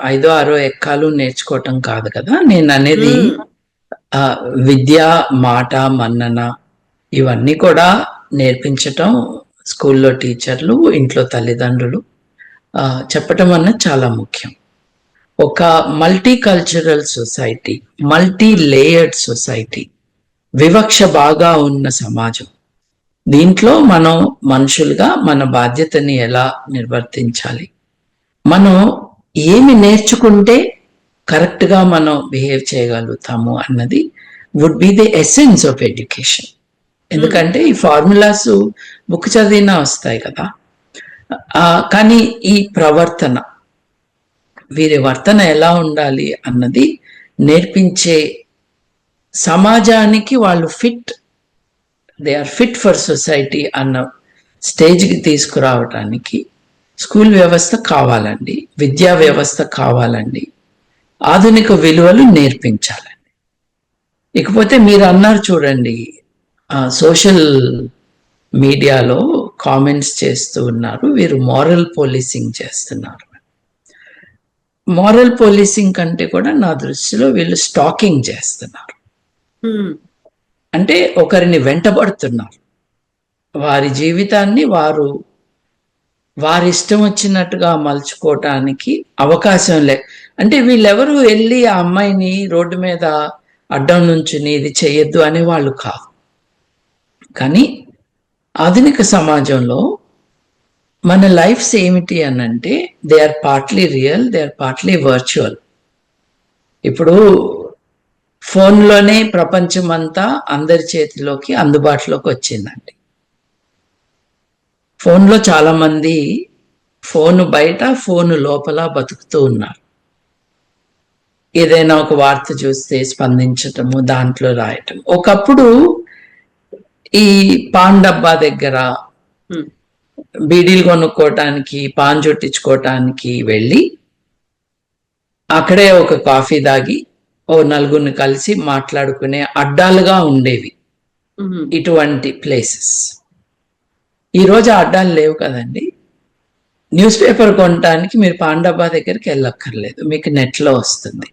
5, 6 ఎక్కాలు నేర్చుకోవటం కాదు కదా. నేను అనేది విద్య, మాట, మన్నన ఇవన్నీ కూడా నేర్పించటం స్కూల్లో టీచర్లు, ఇంట్లో తల్లిదండ్రులు చెప్పటం అన్నది చాలా ముఖ్యం. ఒక multi cultural society, multi layered society, వివక్ష బాగా ఉన్న సమాజం, దీంట్లో మనం మనుషులుగా మన బాధ్యతని ఎలా నిర్వర్తించాలి, మనం ఏమి నేర్చుకుంటే కరెక్ట్గా మనం బిహేవ్ చేయగలుగుతాము అన్నది would be the essence of education. ఎందుకంటే ఈ ఫార్ములాస్ బుక్ చదివినా వస్తాయి కదా, కానీ ఈ ప్రవర్తన, వీరి వర్తన ఎలా ఉండాలి అన్నది నేర్పించే సమాజానికి వాళ్ళు they are fit for society అన్న స్టేజ్కి తీసుకురావటానికి స్కూల్ వ్యవస్థ కావాలండి, విద్యా వ్యవస్థ కావాలండి, ఆధునిక విలువలు నేర్పించాలండి. ఇకపోతే మీరు అన్నారు చూడండి, సోషల్ మీడియాలో కామెంట్స్ చేస్తూ ఉన్నారు, వీరు మోరల్ పోలీసింగ్ చేస్తున్నారు. మోరల్ పోలీసింగ్ కంటే కూడా నా దృష్టిలో వీళ్ళు స్టాకింగ్ చేస్తున్నారు. అంటే ఒకరిని వెంటబడుతున్నారు, వారి జీవితాన్ని వారి ఇష్టం వచ్చినట్టుగా మలుచుకోవటానికి అవకాశం అంటే వీళ్ళెవరు వెళ్ళి ఆ అమ్మాయిని రోడ్డు మీద అడ్డం నుంచుని ఇది చేయొద్దు అనే వాళ్ళు కాదు. కానీ ఆధునిక సమాజంలో మన లైఫ్స్ ఏమిటి అనంటే they are partly real, they are partly virtual. ఇప్పుడు ఫోన్లోనే ప్రపంచం అంతా అందరి చేతిలోకి అందుబాటులోకి వచ్చిందండి. ఫోన్లో చాలా మంది ఫోన్ బయట, ఫోన్ లోపల బతుకుతూ ఉన్నారు. ఏదైనా ఒక వార్త చూస్తే స్పందించటము, దాంట్లో రాయటం. ఒకప్పుడు ఈ పాన్ డబ్బా దగ్గర బీడీలు కొనుక్కోవటానికి, పాన్ చుట్టించుకోవటానికి వెళ్ళి అక్కడే ఒక కాఫీ తాగి ఓ నలుగురిని కలిసి మాట్లాడుకునే అడ్డాలుగా ఉండేవి ఇటువంటి ప్లేసెస్. ఈరోజు అడ్డాలు లేవు కదండి. న్యూస్ పేపర్ కొనడానికి మీరు పాన్ డబ్బా దగ్గరికి వెళ్ళక్కర్లేదు, మీకు నెట్లో వస్తుంది.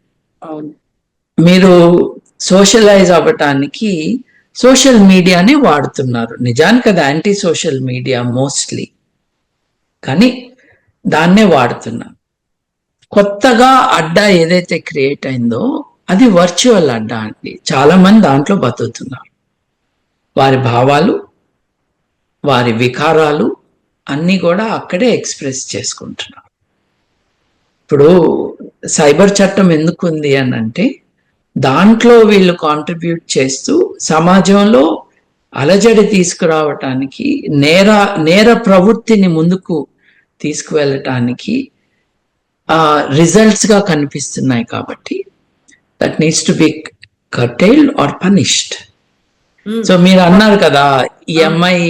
మీరు సోషలైజ్ అవ్వటానికి సోషల్ మీడియాని వాడుతున్నారు. నిజానికి అది యాంటీ సోషల్ మీడియా మోస్ట్లీ, కానీ దాన్నే వాడుతున్నారు. కొత్తగా అడ్డా ఏదైతే క్రియేట్ అయిందో అది వర్చువల్ అడ్డా అండి. చాలా మంది దాంట్లో బతుకుతున్నారు. వారి భావాలు, వారి వికారాలు అన్నీ కూడా అక్కడే ఎక్స్ప్రెస్ చేసుకుంటున్నారు. ఇప్పుడు సైబర్ చట్టం ఎందుకు ఉంది అని అంటే, దాంట్లో వీళ్ళు కాంట్రిబ్యూట్ చేస్తూ సమాజంలో అలజడి తీసుకురావటానికి, నేర ప్రవృత్తిని ముందుకు తీసుకువెళ్ళటానికి రిజల్ట్స్ గా కనిపిస్తున్నాయి. కాబట్టి that needs to be curtailed or punished. So మీరు అన్నారు కదా, ఈ అమ్మాయి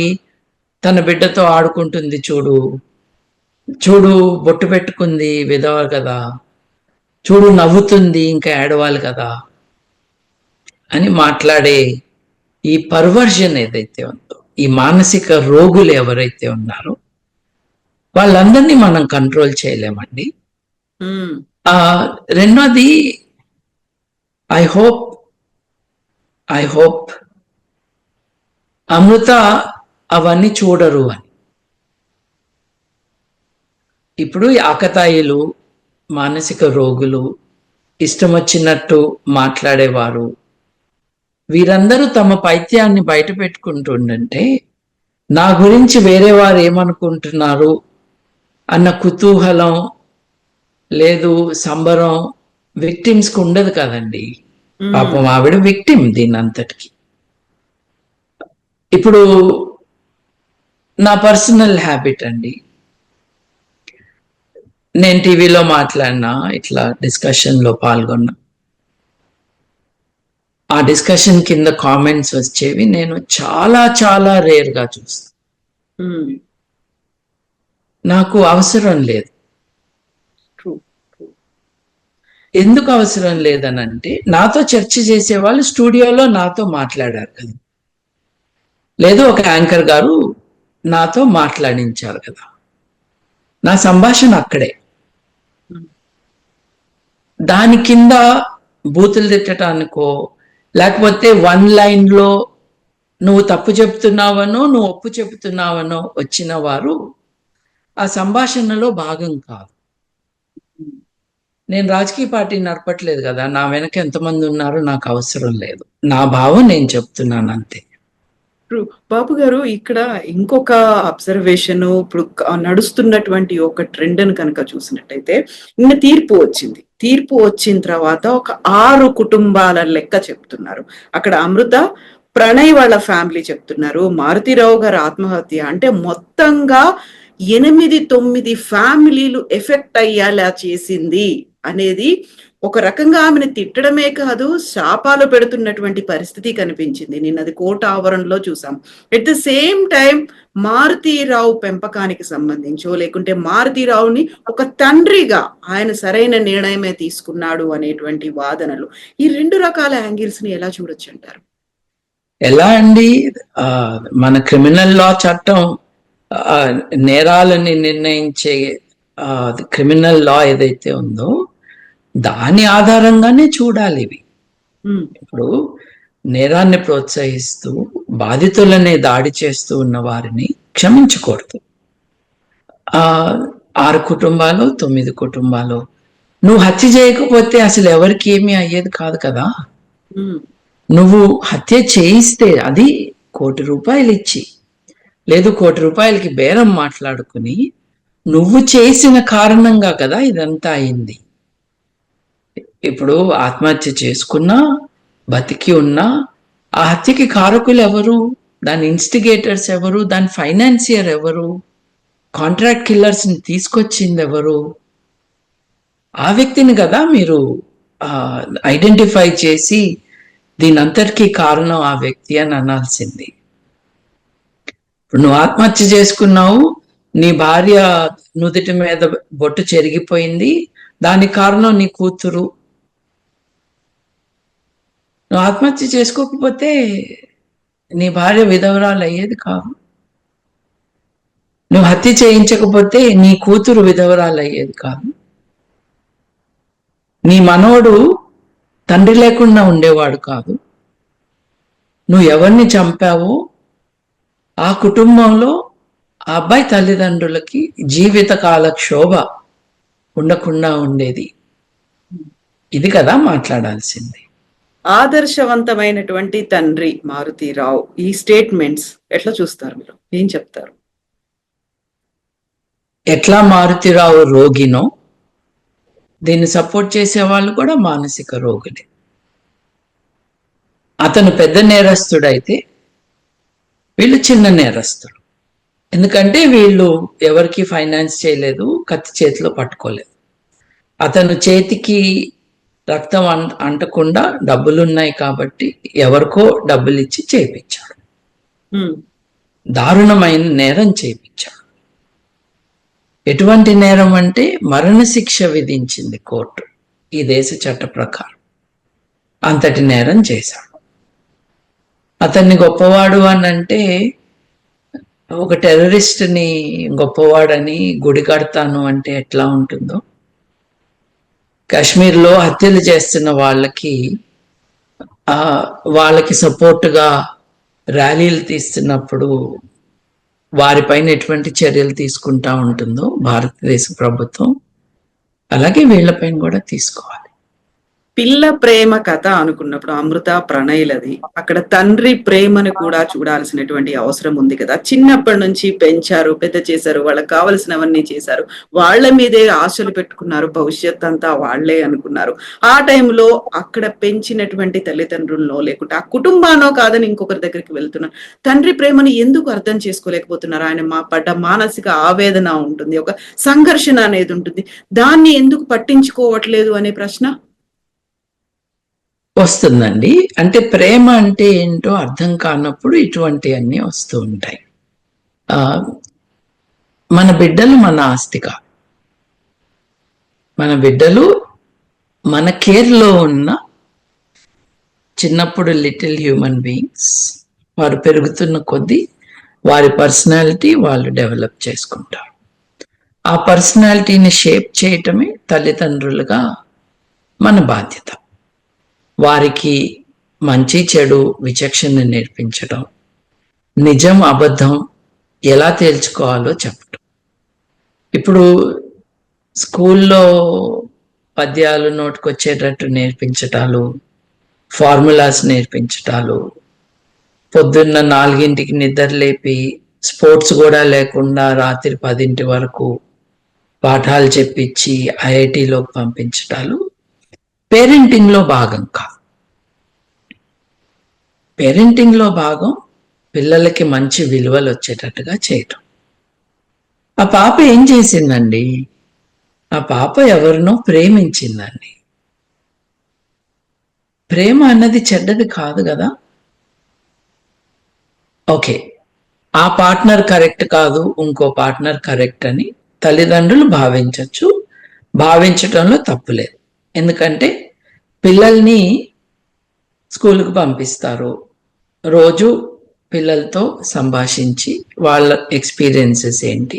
తన బిడ్డతో ఆడుకుంటుంది, చూడు బొట్టు పెట్టుకుంది, విధవ కదా, చూడు నవ్వుతుంది, ఇంకా ఏడవాలి కదా అని మాట్లాడే ఈ పర్వర్జన్ ఏదైతే ఉందో, ఈ మానసిక రోగులు ఎవరైతే ఉన్నారో వాళ్ళందరినీ మనం కంట్రోల్ చేయలేమండి. రెండోది, ఐ హోప్ అమృత అవన్నీ చూడరు అని. ఇప్పుడు ఆకతాయిలు, మానసిక రోగులు, ఇష్టం వచ్చినట్టు మాట్లాడేవారు, వీరందరూ తమ పైత్యాన్ని బయట పెట్టుకుంటుండంటే నా గురించి వేరే వారు ఏమనుకుంటున్నారు అన్న కుతూహలం లేదు, సంబరం విక్టిమ్స్కి ఉండదు కదండి. పాపం ఆవిడ విక్టిమ్ దీని అంతటికి. ఇప్పుడు నా పర్సనల్ హ్యాబిట్ అండి, నేను టీవీలో మాట్లాడినా, ఇట్లా డిస్కషన్లో పాల్గొన్నా, ఆ డిస్కషన్ కింద కామెంట్స్ వచ్చేవి నేను చాలా చాలా రేర్గా చూస్తాను. నాకు అవసరం లేదు. ఎందుకు అవసరం లేదనంటే, నాతో చర్చ చేసే వాళ్ళు స్టూడియోలో నాతో మాట్లాడారు కదా, లేదు ఒక యాంకర్ గారు నాతో మాట్లాడించారు కదా, నా సంభాషణ అక్కడే. దాని కింద బూతులు తిట్టడానికో, లేకపోతే వన్ లైన్లో నువ్వు తప్పు చెప్తున్నావనో నువ్వు ఒప్పు చెప్తున్నావనో వచ్చిన వారు ఆ సంభాషణలో భాగం కాదు. నేను రాజకీయ పార్టీ నడపట్లేదు కదా, నా వెనక ఎంతమంది ఉన్నారో నాకు అవసరం లేదు. నా భావం నేను చెప్తున్నాను అంతే. బాబు గారు, ఇక్కడ ఇంకొక అబ్జర్వేషన్, ఇప్పుడు నడుస్తున్నటువంటి ఒక ట్రెండ్ అని కనుక చూసినట్టయితే, నిన్న తీర్పు వచ్చిన తర్వాత ఒక 6 కుటుంబాల లెక్క చెప్తున్నారు. అక్కడ అమృత, ప్రణయ్ వాళ్ళ ఫ్యామిలీ చెప్తున్నారు, మారుతిరావు గారు ఆత్మహత్య అంటే మొత్తంగా 8-9 ఫ్యామిలీలు ఎఫెక్ట్ అయ్యేలా చేసింది అనేది ఒక రకంగా ఆమెను తిట్టడమే కాదు, శాపాలు పెడుతున్నటువంటి పరిస్థితి కనిపించింది. నిన్నది కోర్టు ఆవరణలో చూసాం. At the same time Maruthi Rao పెంపకానికి సంబంధించో, లేకుంటే మారుతీరావుని ఒక తండ్రిగా ఆయన సరైన నిర్ణయమే తీసుకున్నాడు అనేటువంటి వాదనలు, ఈ 2 రకాల యాంగిల్స్ ని ఎలా చూడొచ్చు అంటారు? ఎలా అండి, మన క్రిమినల్ లా చట్టం నేరాలని నిర్ణయించే క్రిమినల్ లా ఏదైతే ఉందో దాని ఆధారంగానే చూడాలి ఇవి. ఇప్పుడు నేరాన్ని ప్రోత్సహిస్తూ బాధితులనే దాడి చేస్తూ ఉన్న వారిని క్షమించకూడదు. 6 కుటుంబాలు 9 కుటుంబాలు, నువ్వు హత్య చేయకపోతే అసలు ఎవరికి ఏమీ అయ్యేది కాదు కదా. నువ్వు హత్య చేయిస్తే అది ₹1,00,00,000 ఇచ్చి, లేదు ₹1,00,00,000కి బేరం మాట్లాడుకుని నువ్వు చేసిన కారణంగా కదా ఇదంతా అయింది. ఇప్పుడు ఆత్మహత్య చేసుకున్నా, బతికి ఉన్నా ఆ హత్యకి కారకులు ఎవరు, దాని ఇన్స్టిగేటర్స్ ఎవరు, దాని ఫైనాన్సియర్ ఎవరు, కాంట్రాక్ట్ కిల్లర్స్ ని తీసుకొచ్చింది ఎవరు, ఆ వ్యక్తిని కదా మీరు ఐడెంటిఫై చేసి దీని అంతటికీ కారణం ఆ వ్యక్తి అని అనాల్సింది. ఇప్పుడు నువ్వు ఆత్మహత్య చేసుకున్నావు, నీ భార్య నుదుటి మీద బొట్టు చెరిగిపోయింది, దానికి కారణం నీ కూతురు. నువ్వు ఆత్మహత్య చేసుకోకపోతే నీ భార్య విధవరాలు అయ్యేది కాదు. నువ్వు హత్య చేయించకపోతే నీ కూతురు విధవరాలు అయ్యేది కాదు. నీ మనవడు తండ్రి లేకుండా ఉండేవాడు కాదు. నువ్వు ఎవరిని చంపావో ఆ కుటుంబంలో ఆ అబ్బాయి తల్లిదండ్రులకి జీవితకాల క్షోభ ఉండకుండా ఉండేది. ఇది కదా మాట్లాడాల్సింది. ఆదర్శవంతమైనటువంటి తండ్రి మారుతీరావు, ఈ స్టేట్మెంట్స్ ఎట్లా చూస్తారు మీరు? ఏం చెప్తారు? ఎట్లా మారుతీరావు రోగినో దీన్ని సపోర్ట్ చేసే వాళ్ళు కూడా మానసిక రోగులే. అతను పెద్ద నేరస్తుడైతే వీళ్ళు చిన్న నేరస్తులు. ఎందుకంటే వీళ్ళు ఎవరికి ఫైనాన్స్ చేయలేదు, కత్తి చేతిలో పట్టుకోలేదు. అతను చేతికి రక్తం అంటకుండా డబ్బులున్నాయి కాబట్టి ఎవరికో డబ్బులు ఇచ్చి చేయించాడు. దారుణమైన నేరం చేయించాడు. ఎటువంటి నేరం అంటే మరణశిక్ష విధించింది కోర్టు ఈ దేశ చట్ట ప్రకారం. అంతటి నేరం చేశాడు. అతన్ని గొప్పవాడు అని అంటే ఒక టెర్రరిస్ట్ని గొప్పవాడని గుడి కడతాను అంటే ఎట్లా ఉంటుందో, కాశ్మీర్లో హత్యలు చేస్తున్న వాళ్ళకి సపోర్టుగా ర్యాలీలు తీస్తున్నప్పుడు వారిపైన ఎటువంటి చర్యలు తీసుకుంటా ఉంటుందో భారతదేశ ప్రభుత్వం, అలాగే వీళ్ళపైన కూడా తీసుకోవాలి. పిల్ల ప్రేమ కథ అనుకున్నప్పుడు అమృత ప్రణయ్లది, అక్కడ తండ్రి ప్రేమను కూడా చూడాల్సినటువంటి అవసరం ఉంది కదా. చిన్నప్పటి నుంచి పెంచారు, పెద్ద చేశారు, వాళ్ళకి కావలసినవన్నీ చేశారు, వాళ్ళ మీదే ఆశలు పెట్టుకున్నారు, భవిష్యత్ అంతా వాళ్లే అనుకున్నారు. ఆ టైంలో అక్కడ పెంచినటువంటి తల్లిదండ్రుల్లో లేకుంటే ఆ కుటుంబానో కాదని ఇంకొకరి దగ్గరికి వెళ్తున్నారు. తండ్రి ప్రేమను ఎందుకు అర్థం చేసుకోలేకపోతున్నారు? ఆయన పడ్డ మానసిక ఆవేదన ఉంటుంది, ఒక సంఘర్షణ అనేది ఉంటుంది, దాన్ని ఎందుకు పట్టించుకోవట్లేదు అనే ప్రశ్న వస్తుందండి. అంటే ప్రేమ అంటే ఏంటో అర్థం కానప్పుడు ఇటువంటివన్నీ వస్తూ ఉంటాయి. మన బిడ్డలు మన ఆస్తిగా, మన బిడ్డలు మన కేర్లో ఉన్న చిన్నప్పుడు లిటిల్ హ్యూమన్ బీయింగ్స్. వారు పెరుగుతున్న కొద్దీ వారి పర్సనాలిటీ వాళ్ళు డెవలప్ చేసుకుంటారు. ఆ పర్సనాలిటీని షేప్ చేయటమే తల్లిదండ్రులుగా మన బాధ్యత. వారికి మంచి చెడు విచక్షణ నేర్పించడం, నిజం అబద్ధం ఎలా తేల్చుకోవాలో చెప్పటం. ఇప్పుడు స్కూల్లో పద్యాలు నోటుకొచ్చేటట్టు నేర్పించటాలు, ఫార్ములాస్ నేర్పించటాలు, పొద్దున్న 4ంటికి నిద్ర లేపి స్పోర్ట్స్ కూడా లేకుండా రాత్రి 10 వరకు పాఠాలు చెప్పించి ఐఐటిలోకి పంపించటాలు పేరెంటింగ్లో భాగం కాదు. పేరెంటింగ్లో భాగం పిల్లలకి మంచి విలువలు వచ్చేటట్టుగా చేయటం. ఆ పాప ఏం చేసిందండి? ఆ పాప ఎవరినో ప్రేమించిందండి. ప్రేమ అన్నది చెడ్డది కాదు కదా. ఓకే, ఆ పార్ట్నర్ కరెక్ట్ కాదు, ఇంకో పార్ట్నర్ కరెక్ట్ అని తల్లిదండ్రులు భావించవచ్చు. భావించటంలో తప్పులేదు. ఎందుకంటే పిల్లల్ని స్కూల్కి పంపిస్తారు, రోజు పిల్లలతో సంభాషించి వాళ్ళ ఎక్స్పీరియన్సెస్ ఏంటి,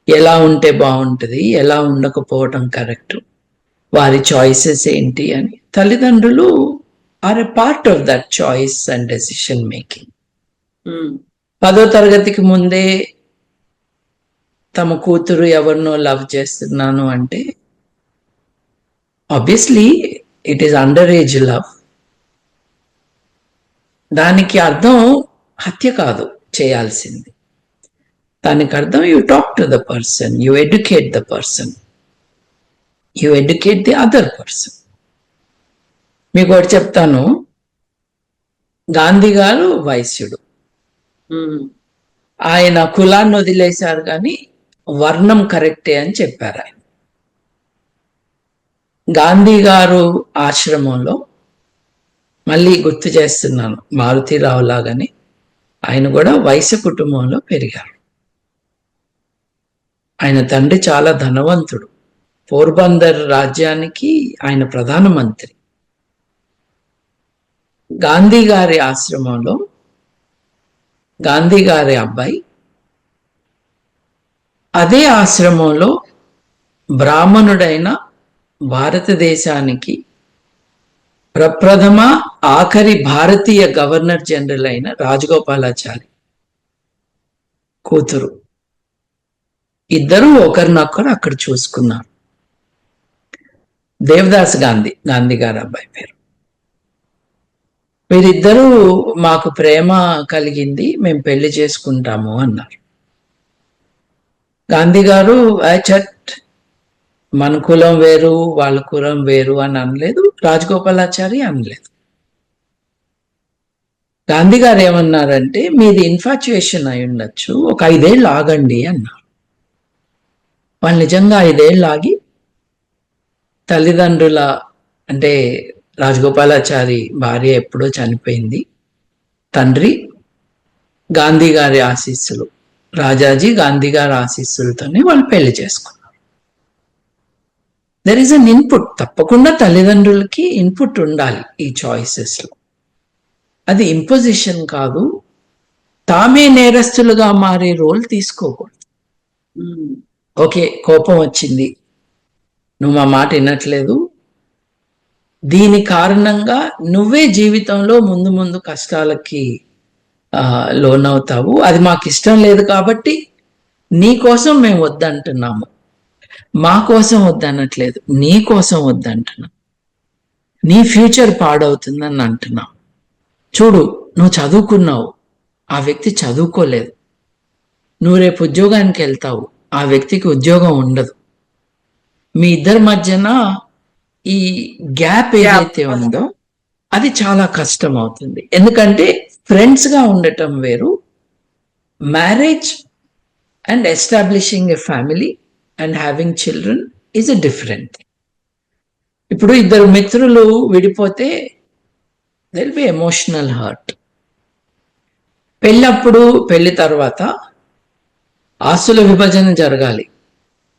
ఎలా ఉంటే బాగుంటుంది, ఎలా ఉండకపోవటం కరెక్ట్, వారి చాయిసెస్ ఏంటి అని తల్లిదండ్రులు are a part of that choice and decision making. 10వ తరగతికి ముందే తమ కూతురు ఎవరినో లవ్ చేస్తున్నాను అంటే obviously it is under age love. దానికి అర్థం హత్య కాదు చేయాల్సింది. దానికి అర్థం you talk to the person, you educate the person, you educate the other person. మీకు ఒకటి చెప్తాను, గాంధీ గారు వైశ్యుడు. ఆయన కులాన్ని వదిలేశారు కానీ వర్ణం కరెక్టే అని చెప్పారు ఆయన. గాంధీ గారు ఆశ్రమంలో, మళ్ళీ గుర్తు చేస్తున్నాను, మారుతీరావు లాగానే ఆయన కూడా వైశ్య కుటుంబంలో పెరిగారు. ఆయన తండ్రి చాలా ధనవంతుడు, పోర్బందర్ రాజ్యానికి ఆయన ప్రధానమంత్రి. గాంధీ గారి ఆశ్రమంలో గాంధీ గారి అబ్బాయి, అదే ఆశ్రమంలో బ్రాహ్మణుడైన భారతదేశానికి ప్రప్రథమ ఆఖరి భారతీయ గవర్నర్ జనరల్ అయిన రాజగోపాలాచారి కూతురు. ఇద్దరు ఒకరినొకరు అక్కడ చూసుకున్నారు. దేవదాస్ గాంధీ, గాంధీ గారి అబ్బాయి పేరు. వీరిద్దరూ మాకు ప్రేమ కలిగింది, మేము పెళ్లి చేసుకుంటాము అన్నారు. గాంధీ గారు చట్ మన కులం వేరు వాళ్ళ కులం వేరు అని అనలేదు, రాజగోపాలాచారి అనలేదు. గాంధీ గారు ఏమన్నారంటే మీది ఇన్ఫాచ్యుయేషన్ అయి ఉండొచ్చు, ఒక 5 ఏళ్ళు ఆగండి అన్నారు. వాళ్ళు నిజంగా 5 ఏళ్ళు ఆగి తల్లిదండ్రుల అంటే రాజగోపాలాచారి భార్య ఎప్పుడో చనిపోయింది, తండ్రి గాంధీ గారి ఆశీస్సులు, రాజాజీ గాంధీ గారి ఆశీస్సులతోనే వాళ్ళు పెళ్లి చేసుకున్నారు. దెర్ ఈస్ అన్ ఇన్పుట్, తప్పకుండా తల్లిదండ్రులకి ఇన్పుట్ ఉండాలి ఈ చాయిసెస్ లో. అది ఇంపోజిషన్ కాదు, తామే నేరస్తులుగా మారే రోల్ తీసుకోకూడదు. ఓకే, కోపం వచ్చింది, నువ్వు మా మాట వినట్లేదు, దీని కారణంగా నువ్వే జీవితంలో ముందు ముందు కష్టాలకి లోనవుతావు, అది మాకు ఇష్టం లేదు కాబట్టి నీ కోసం మేము వద్దంటున్నాము, మా కోసం వద్దనట్లేదు, నీ కోసం వద్దంటున్నాం, నీ ఫ్యూచర్ పాడవుతుందని అంటున్నాం. చూడు, నువ్వు చదువుకున్నావు, ఆ వ్యక్తి చదువుకోలేదు, నువ్వు రేపు ఉద్యోగానికి వెళ్తావు, ఆ వ్యక్తికి ఉద్యోగం ఉండదు, మీ ఇద్దరి మధ్యన ఈ గ్యాప్ ఏదైతే ఉందో అది చాలా కష్టం అవుతుంది. ఎందుకంటే ఫ్రెండ్స్ గా ఉండటం వేరు, marriage and establishing a family and having children is a different. ఇప్పుడు ఇద్దరు మిత్రులు విడిపోతే there will be emotional hurt. పెళ్ళప్పుడు, పెళ్లి తర్వాత ఆస్తుల విభజన జరగాలి,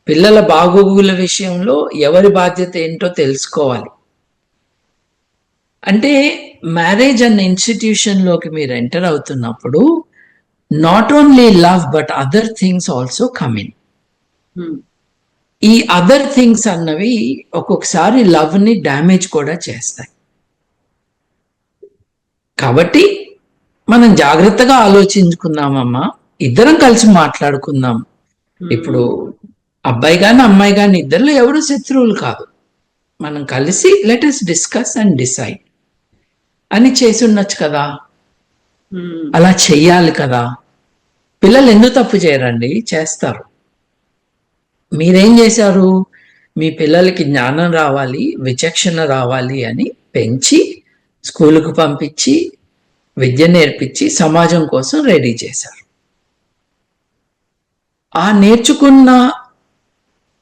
పిల్లల బాగోగుల విషయంలో ఎవరి బాధ్యత ఏంటో తెలుసుకోవాలి. అంటే మ్యారేజ్ అన్న ఇన్స్టిట్యూషన్లోకి మీరు ఎంటర్ అవుతున్నప్పుడు not only love but other things also come in. ఈ అదర్ థింగ్స్ అన్నవి ఒక్కొక్కసారి లవ్ ని డ్యామేజ్ కూడా చేస్తాయి. కాబట్టి మనం జాగ్రత్తగా ఆలోచించుకుందామమ్మా, ఇద్దరం కలిసి మాట్లాడుకుందాం. ఇప్పుడు అబ్బాయి గాని అమ్మాయి గాని ఇద్దరిలో ఎవరు శత్రువులు కాదు, మనం కలిసి let us discuss and decide అని చేసి ఉండొచ్చు కదా, అలా చెయ్యాలి కదా. పిల్లలు ఎందుకు తప్పు చేయరండి, చేస్తారు. మీరేం చేశారు, మీ పిల్లలకి జ్ఞానం రావాలి, విచక్షణ రావాలి అని పెంచి స్కూలుకు పంపించి విద్య నేర్పించి సమాజం కోసం రెడీ చేశారు. ఆ నేర్చుకున్న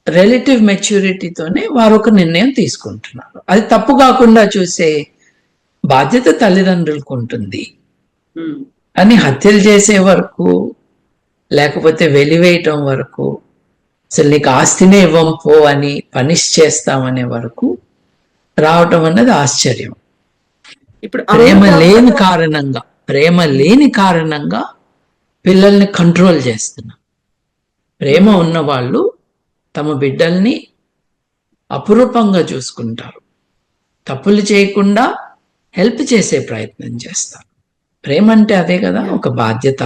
రిలేటివ్ మెచ్యూరిటీతోనే వారు ఒక నిర్ణయం తీసుకుంటున్నారు. అది తప్పు కాకుండా చూసే బాధ్యత తల్లిదండ్రులకు ఉంటుంది. అని హత్యలు చేసే వరకు, లేకపోతే వెలివేయటం వరకు, అసలు నీకు ఆస్తినే ఇవ్వం పో అని పనిష్ చేస్తామనే వరకు రావటం అన్నది ఆశ్చర్యం. ఇప్పుడు ప్రేమ లేని కారణంగా పిల్లల్ని కంట్రోల్ చేస్తున్నా. ప్రేమ ఉన్న వాళ్ళు తమ బిడ్డల్ని అపురూపంగా చూసుకుంటారు, తప్పులు చేయకుండా హెల్ప్ చేసే ప్రయత్నం చేస్తారు. ప్రేమ అంటే అదే కదా, ఒక బాధ్యత.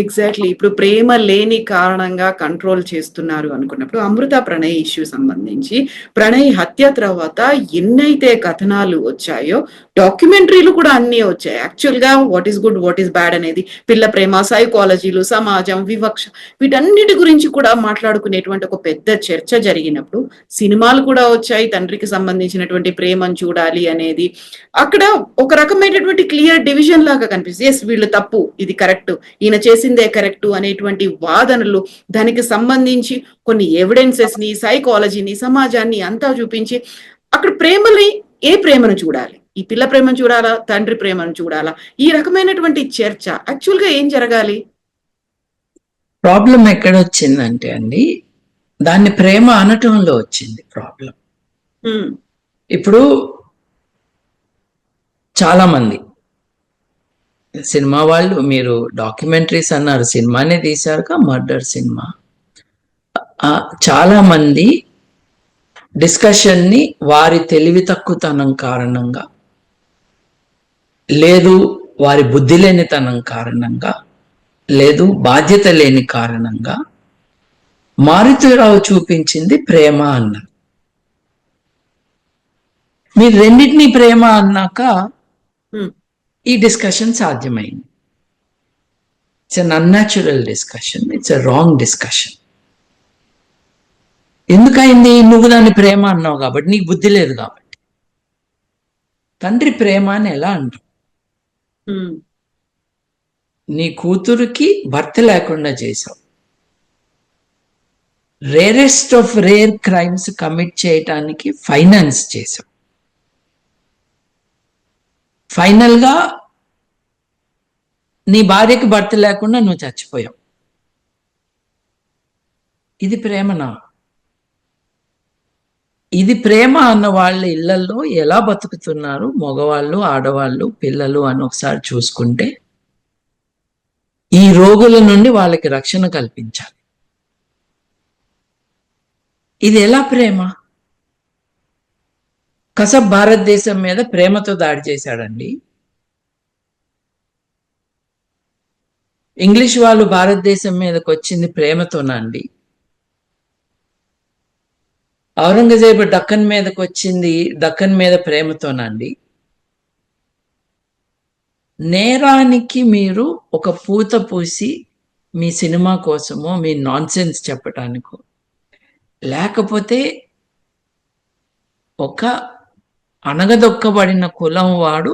ఎగ్జాక్ట్లీ. ఇప్పుడు ప్రేమ లేని కారణంగా కంట్రోల్ చేస్తున్నారు అనుకున్నప్పుడు అమృత ప్రణయ్ ఇష్యూ సంబంధించి ప్రణయ్ హత్య తర్వాత ఎన్నైతే కథనాలు వచ్చాయో, డాక్యుమెంటరీలు కూడా అన్నీ వచ్చాయి. యాక్చువల్ గా what is good, what is bad అనేది, పిల్ల ప్రేమ, సైకాలజీలు, సమాజం, వివక్ష, వీటన్నిటి గురించి కూడా మాట్లాడుకునేటువంటి ఒక పెద్ద చర్చ జరిగినప్పుడు సినిమాలు కూడా వచ్చాయి. తండ్రికి సంబంధించినటువంటి ప్రేమను చూడాలి అనేది, అక్కడ ఒక రకమైనటువంటి క్లియర్ డివిజన్ లాగా కనిపిస్తుంది. ఎస్, వీళ్ళు తప్పు, ఇది కరెక్ట్, ఈయన చేసిందే కరెక్ట్ అనేటువంటి వాదనలు, దానికి సంబంధించి కొన్ని ఎవిడెన్సెస్ ని, సైకాలజీని, సమాజాన్ని అంతా చూపించి అక్కడ ప్రేమని, ఏ ప్రేమను చూడాలి, ఈ పిల్ల ప్రేమను చూడాలా, తండ్రి ప్రేమను చూడాలా, ఈ రకమైనటువంటి చర్చ యాక్చువల్ గా ఏం జరగాలి? ప్రాబ్లం ఎక్కడొచ్చిందంటే అండి, దాన్ని ప్రేమ అనటంలో వచ్చింది ప్రాబ్లం. ఇప్పుడు చాలా మంది సినిమా వాళ్ళు, మీరు డాక్యుమెంటరీస్ అన్నారు, సినిమానే తీశారుగా, మర్డర్ సినిమా, చాలా మంది డిస్కషన్ ని వారి తెలివి తక్కువతనం కారణంగా, లేదు వారి బుద్ధి లేనితనం కారణంగా, లేదు బాధ్యత లేని కారణంగా మారుతిరావు చూపించింది ప్రేమ అన్నారు. మీరు రెండింటినీ ప్రేమ అన్నాక ఈ డిస్కషన్ సాధ్యమైంది. It's un unnatural discussion, it's a wrong discussion. ఎందుకైంది? నువ్వు దాన్ని ప్రేమ అన్నావు కాబట్టి, నీకు బుద్ధి లేదు కాబట్టి. తండ్రి ప్రేమ అని ఎలా అంటావు? నీ కూతురికి భర్త లేకుండా చేశావు. Rarest of rare crimes commit చేయటానికి ఫైనాన్స్ చేశావు. ఫైనల్ గా నీ భార్యకి భర్త లేకుండా నువ్వు చచ్చిపోయావు. ఇది ప్రేమనా? ఇది ప్రేమ అన్న వాళ్ళ ఇళ్లలో ఎలా బతుకుతున్నారు మగవాళ్ళు, ఆడవాళ్ళు, పిల్లలు అని ఒకసారి చూసుకుంటే ఈ రోగుల నుండి వాళ్ళకి రక్షణ కల్పించాలి. ఇది ఎలా ప్రేమ? కసబ్ భారతదేశం మీద ప్రేమతో దాడి చేశాడండి. ఇంగ్లీష్ వాళ్ళు భారతదేశం మీదకి వచ్చింది ప్రేమతోనండి. ఔరంగజేబు దక్కన్ మీదకి వచ్చింది దక్కన్ మీద ప్రేమతోనండి. నేరానికి మీరు ఒక పూత పూసి మీ సినిమా కోసమో మీ నాన్సెన్స్ చెప్పటానికో, లేకపోతే ఒక అణగదొక్కబడిన కులం వాడు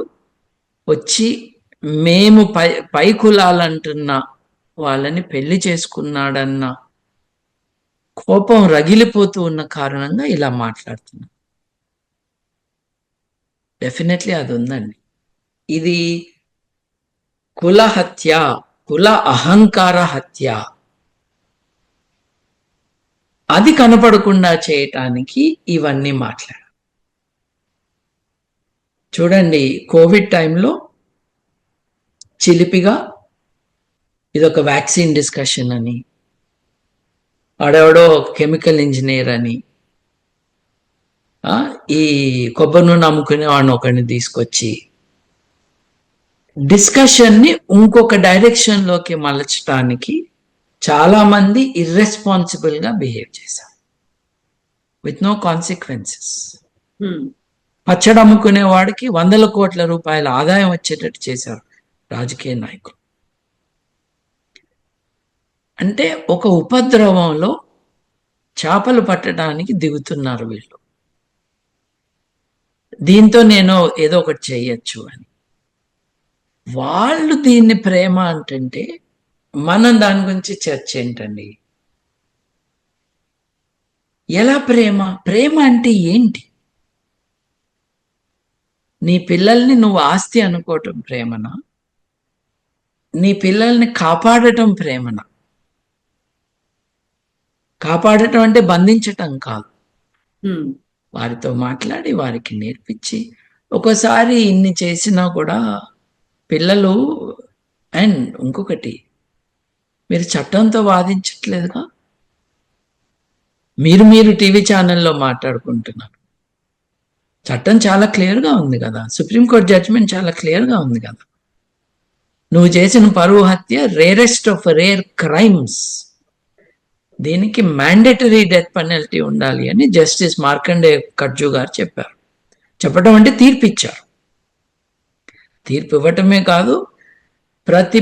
వచ్చి మేము పై కులాలంటున్న వాళ్ళని పెళ్లి చేసుకున్నాడన్న కోపం రగిలిపోతూ ఉన్న కారణంగా ఇలా మాట్లాడుతున్నా. డెఫినెట్లీ అది ఉందండి. ఇది కుల హత్య, కుల అహంకార హత్య. అది కనపడకుండా చేయటానికి ఇవన్నీ మాట్లాడారు. చూడండి, కోవిడ్ టైంలో చిలిపిగా ఇదొక వ్యాక్సిన్ డిస్కషన్ అని, ఆడెవడో కెమికల్ ఇంజనీర్ అని, ఈ కొబ్బరి నూనె అమ్ముకునే వాడిని ఒకరిని తీసుకొచ్చి డిస్కషన్ని ఇంకొక డైరెక్షన్లోకి మలచడానికి చాలా మంది ఇర్రెస్పాన్సిబుల్ గా బిహేవ్ చేశారు విత్ నో కాన్సిక్వెన్సెస్. పచ్చడి అమ్ముకునే వాడికి 100 కోట్ల రూపాయల ఆదాయం వచ్చేటట్టు చేశారు రాజకీయ నాయకులు. అంటే ఒక ఉపద్రవంలో చేపలు పట్టడానికి దిగుతున్నారు వీళ్ళు. దీంతో నేను ఏదో ఒకటి చేయొచ్చు అని. వాళ్ళు దీన్ని ప్రేమ అంటుంటే మనం దాని గురించి చర్చ ఏంటండి? ఎలా ప్రేమ? ప్రేమ అంటే ఏంటి? నీ పిల్లల్ని నువ్వు ఆస్తి అనుకోవటం ప్రేమనా? నీ పిల్లల్ని కాపాడటం ప్రేమనా? కాపాడటం అంటే బంధించటం కాదు. వారితో మాట్లాడి వారికి నేర్పించి, ఒక్కోసారి ఇన్ని చేసినా కూడా పిల్లలు. అండ్ ఇంకొకటి, మీరు చట్టంతో వాదించట్లేదుగా. మీరు టీవీ ఛానల్లో మాట్లాడుకుంటున్నారు. చట్టం చాలా క్లియర్గా ఉంది కదా, సుప్రీంకోర్టు జడ్జిమెంట్ చాలా క్లియర్గా ఉంది కదా. నువ్వు చేసిన పరువు హత్య రేరెస్ట్ ఆఫ్ రేర్ క్రైమ్స్, దీనికి మ్యాండేటరీ డెత్ పెనల్టీ ఉండాలి అని జస్టిస్ మార్కండే కట్జు గారు చెప్పారు. చెప్పడం అంటే తీర్పు ఇచ్చారు. తీర్పు ఇవ్వటమే కాదు, ప్రతి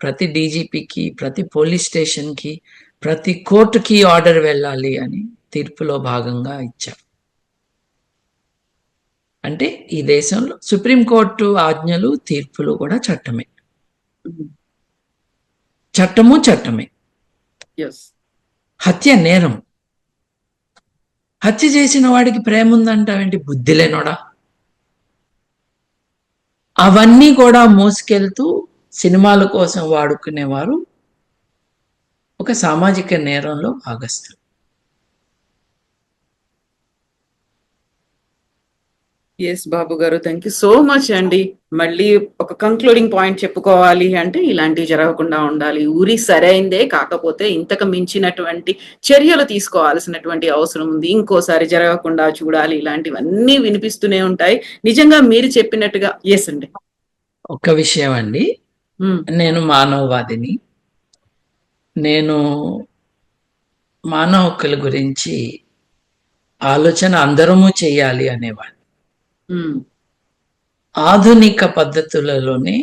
ప్రతి డీజీపీకి, ప్రతి పోలీస్ స్టేషన్కి, ప్రతి కోర్టుకి ఆర్డర్ వెళ్ళాలి అని తీర్పులో భాగంగా ఇచ్చారు. అంటే ఈ దేశంలో సుప్రీంకోర్టు ఆజ్ఞలు, తీర్పులు కూడా చట్టమే. చట్టమే. హత్య నేరం. హత్య చేసిన వాడికి ప్రేమ ఉందంటావేంటి? బుద్ధి లేనోడా? అవన్నీ కూడా మోసుకెళ్తూ సినిమాల కోసం వాడుకునేవారు ఒక సామాజిక నేరంలో భాగస్తులు. ఎస్ బాబు గారు, థ్యాంక్ యూ సో మచ్ అండి. మళ్ళీ ఒక కంక్లూడింగ్ పాయింట్ చెప్పుకోవాలి అంటే ఇలాంటివి జరగకుండా ఉండాలి. ఊరి సరైందే, కాకపోతే ఇంతకు మించినటువంటి చర్యలు తీసుకోవాల్సినటువంటి అవసరం ఉంది. ఇంకోసారి జరగకుండా చూడాలి. ఇలాంటివన్నీ వినిపిస్తూనే ఉంటాయి. నిజంగా మీరు చెప్పినట్టుగా. ఎస్ అండి. ఒక విషయం అండి, నేను మానవవాదిని. నేను మానవ హక్కుల గురించి ఆలోచన అందరము చేయాలి అనేవాడిని. ఆధునిక పద్ధతులలోనే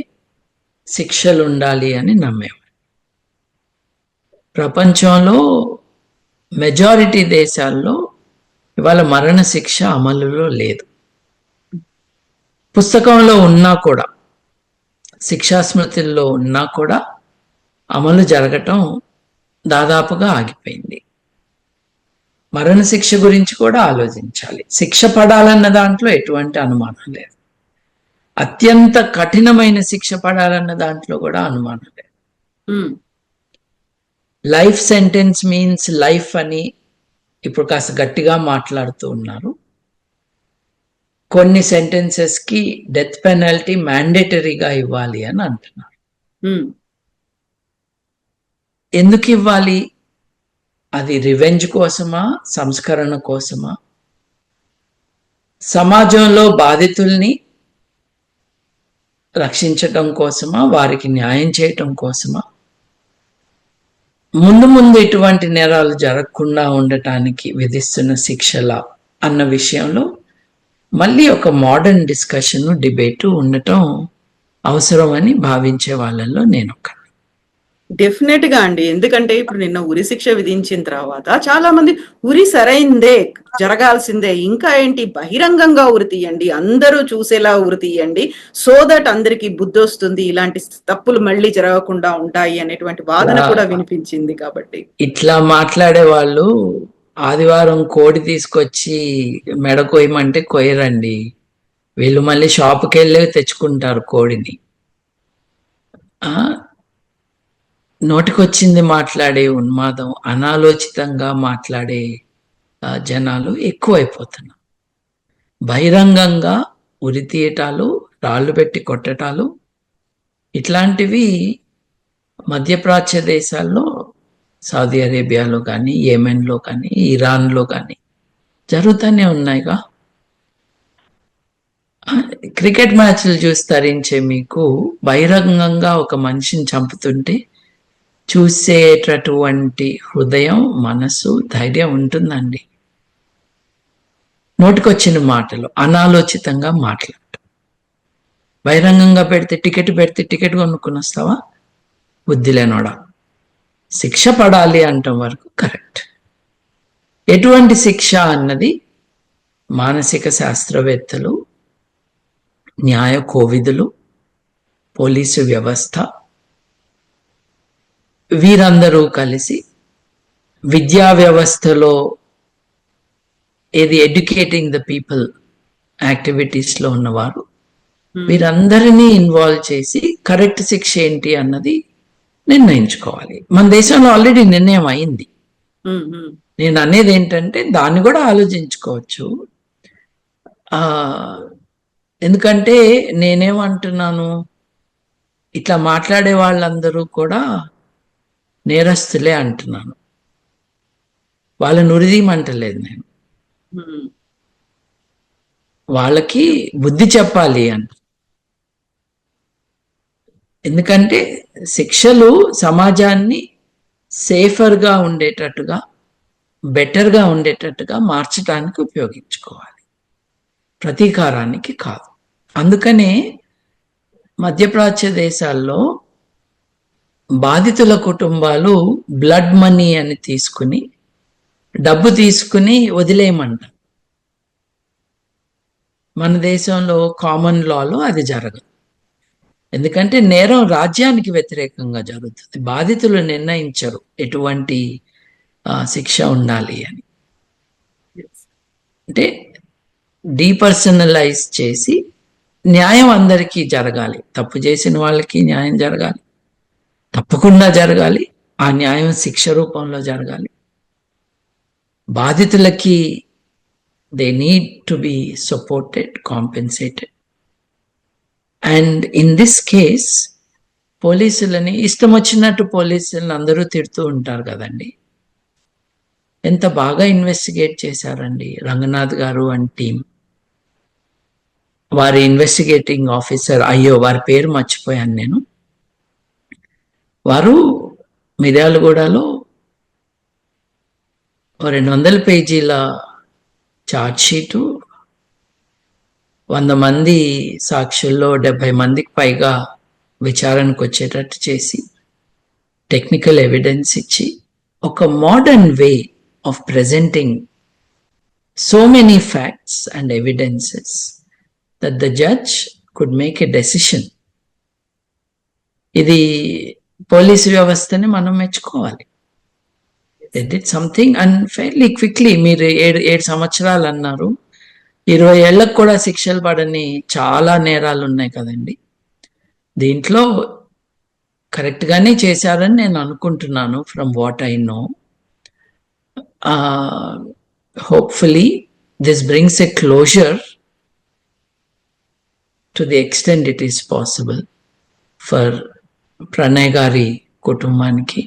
శిక్షలు ఉండాలి అని నమ్మేవారు. ప్రపంచంలో మెజారిటీ దేశాల్లో ఇవాళ మరణ శిక్ష అమలులో లేదు. పుస్తకంలో ఉన్నా కూడా, శిక్షా స్మృతుల్లో ఉన్నా కూడా అమలు జరగటం దాదాపుగా ఆగిపోయింది. మరణ శిక్ష గురించి కూడా ఆలోచించాలి. శిక్ష పడాలన్న దాంట్లో ఎటువంటి అనుమానం లేదు. అత్యంత కఠినమైన శిక్ష పడాలన్న దాంట్లో కూడా అనుమానం లేదు. లైఫ్ సెంటెన్స్ మీన్స్ లైఫ్ అని ఇప్పుడు కాస్త గట్టిగా మాట్లాడుతూ ఉన్నారు. కొన్ని సెంటెన్సెస్ కి డెత్ పెనాల్టీ మ్యాండేటరీగా ఇవ్వాలి అని అంటున్నారు. ఎందుకు ఇవ్వాలి? అది రివెంజ్ కోసమా, సంస్కరణ కోసమా, సమాజంలో బాధితుల్ని రక్షించటం కోసమా, వారికి న్యాయం చేయటం కోసమా, ముందు ముందు ఇటువంటి నేరాలు జరగకుండా ఉండటానికి విధిస్తున్న శిక్షల అన్న విషయంలో మళ్ళీ ఒక మోడర్న్ డిస్కషన్, డిబేటు ఉండటం అవసరం అని భావించే వాళ్ళల్లో నేను ఒక. డెఫినెట్ గా అండి. ఎందుకంటే ఇప్పుడు నిన్న ఉరి శిక్ష విధించిన తర్వాత చాలా మంది ఉరి సరైందే, జరగాల్సిందే, ఇంకా ఏంటి బహిరంగంగా ఉరి తీయండి, అందరూ చూసేలా ఉరి తీయండి, సో దట్ అందరికి బుద్ధి వస్తుంది, ఇలాంటి తప్పులు మళ్ళీ జరగకుండా ఉంటాయి అనేటువంటి వాదన కూడా వినిపించింది. కాబట్టి ఇట్లా మాట్లాడే వాళ్ళు ఆదివారం కోడి తీసుకొచ్చి మెడ కొయ్యమంటే కొయ్యరండి. వీళ్ళు మళ్ళీ షాపుకి వెళ్ళి తెచ్చుకుంటారు కోడిని. నోటికొచ్చింది మాట్లాడే ఉన్మాదం, అనాలోచితంగా మాట్లాడే జనాలు ఎక్కువైపోతున్నారు. బహిరంగంగా ఉరి తీయటాలు, రాళ్ళు పెట్టి కొట్టటాలు ఇట్లాంటివి మధ్యప్రాచ్య దేశాల్లో, సౌదీ అరేబియాలో కానీ, యెమెన్లో కానీ, ఇరాన్లో కానీ జరుగుతూనే ఉన్నాయిగా. క్రికెట్ మ్యాచ్లు చూసి తరించే మీకు బహిరంగంగా ఒక మనిషిని చంపుతుంటే చూసేటటువంటి హృదయం, మనసు, ధైర్యం ఉంటుందండి. నోటికొచ్చిన మాటలు అనాలోచితంగా మాట్లాడటం. బహిరంగంగా పెడితే టికెట్ కొనుక్కుని వస్తావా? బుద్ధి లేనోడా. శిక్ష పడాలి అంటాం వరకు కరెక్ట్. ఎటువంటి శిక్ష అన్నది మానసిక శాస్త్రవేత్తలు, న్యాయ కోవిదులు, పోలీసు వ్యవస్థ వీరందరూ కలిసి విద్యా వ్యవస్థలో ఏది ఎడ్యుకేటింగ్ ద పీపుల్ యాక్టివిటీస్లో ఉన్నవారు వీరందరినీ ఇన్వాల్వ్ చేసి కరెక్ట్ శిక్ష ఏంటి అన్నది నిర్ణయించుకోవాలి. మన దేశంలో ఆల్రెడీ నిర్ణయం అయింది. నేను అనేది ఏంటంటే దాన్ని కూడా ఆలోచించుకోవచ్చు. ఎందుకంటే నేనేమంటున్నాను, ఇట్లా మాట్లాడే వాళ్ళందరూ కూడా నేరస్తులే అంటున్నాను. వాళ్ళని ఉరిదీయమంటలేదు నేను. వాళ్ళకి బుద్ధి చెప్పాలి అంట. ఎందుకంటే శిక్షలు సమాజాన్ని సేఫర్గా ఉండేటట్టుగా, బెటర్గా ఉండేటట్టుగా మార్చడానికి ఉపయోగించుకోవాలి, ప్రతీకారానికి కాదు. అందుకనే మధ్యప్రాచ్య దేశాల్లో బాధితుల కుటుంబాలు బ్లడ్ మనీ అని తీసుకుని, డబ్బు తీసుకుని వదిలేయమంట. మన దేశంలో కామన్ లాలో అది జరగదు. ఎందుకంటే నేరం రాజ్యానికి వ్యతిరేకంగా జరుగుతుంది. బాధితులు నిర్ణయించరు ఎటువంటి శిక్ష ఉండాలి అని. అంటే డీపర్సనలైజ్ చేసి న్యాయం అందరికీ జరగాలి. తప్పు చేసిన వాళ్ళకి న్యాయం జరగాలి, తప్పకుండా జరగాలి. ఆ న్యాయం శిక్ష రూపంలో జరగాలి. బాధితులకి they need to be supported, compensated. And in this case పోలీసులని ఇష్టం వచ్చినట్టు పోలీసులను అందరూ తిడుతూ ఉంటారు కదండి. ఎంత బాగా ఇన్వెస్టిగేట్ చేశారండి రంగనాథ్ గారు అండ్ టీం. వారి ఇన్వెస్టిగేటింగ్ ఆఫీసర్, అయ్యో వారి పేరు మర్చిపోయాను నేను, వారు మిర్యాలగూడలో 200 పేజీల ఛార్జ్ షీటు, 100 మంది సాక్షుల్లో 70 మందికి పైగా విచారణకు వచ్చేటట్టు చేసి టెక్నికల్ ఎవిడెన్స్ ఇచ్చి ఒక modern way of presenting so many facts and evidences that the judge could make a decision. ఇది పోలీసు వ్యవస్థని మనం మెచ్చుకోవాలి. They did something and fairly quickly. మీరు 7 సంవత్సరాలు అన్నారు, 20 ఏళ్లకు కూడా శిక్షలు పడని చాలా నేరాలు ఉన్నాయి కదండి. దీంట్లో కరెక్ట్ గానే చేశారని నేను అనుకుంటున్నాను from what I know. Hopefully this brings a closure to the extent it is possible for Pranay గారి కుటుంబానికి,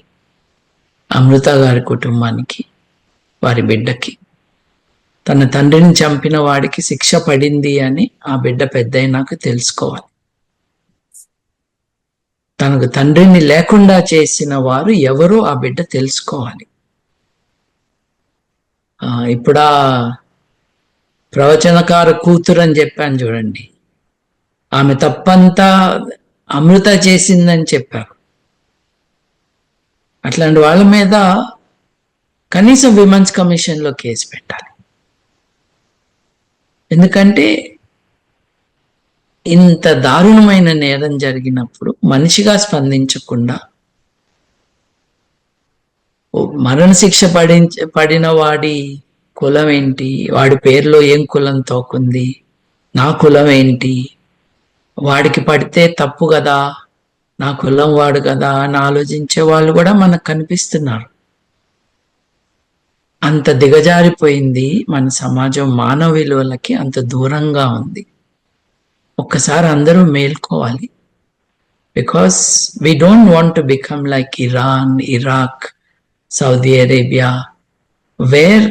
అమృత గారి కుటుంబానికి, వారి బిడ్డకి. తన తండ్రిని చంపిన వాడికి శిక్ష పడింది అని ఆ బిడ్డ పెద్దయినాక తెలుసుకోవాలి. తనకు తండ్రిని లేకుండా చేసిన వారు ఎవరో ఆ బిడ్డ తెలుసుకోవాలి. ఇప్పుడు ఆ ప్రవచనకార కూతురు అని చెప్పాను చూడండి, ఆమె తప్పంతా అమృత చేసిందని చెప్పారు. అట్లాంటి వాళ్ళ మీద కనీసం విమెన్స్ కమిషన్లో కేసు పెట్టాలి. ఎందుకంటే ఇంత దారుణమైన నేరం జరిగినప్పుడు మనిషిగా స్పందించకుండా మరణశిక్ష పడిన వాడి కులం ఏంటి, వాడి పేరులో ఏం కులం తోకుంది, నా కులం ఏంటి, వాడికి పడితే తప్పు కదా, నా కులం వాడు కదా అని ఆలోచించే వాళ్ళు కూడా మనకు కనిపిస్తున్నారు. అంత దిగజారిపోయింది మన సమాజం, మానవ విలువలకి అంత దూరంగా ఉంది. ఒక్కసారి అందరూ మేల్కోవాలి. Because we don't want to become like Iran, Iraq, Saudi Arabia, where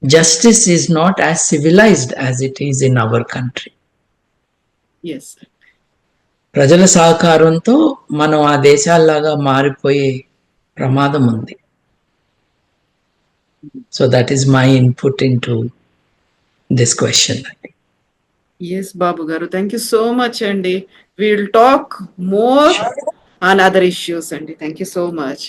justice is not as civilized as it is in our country. Yes. ప్రజల సహకారంతో మనం ఆ దేశాల్లాగా మారిపోయే ప్రమాదం ఉంది. So that is my input into this question. Yes, Babu Garu, thank you so much, Andy. We'll talk more on other issues, Andy. Thank you so much.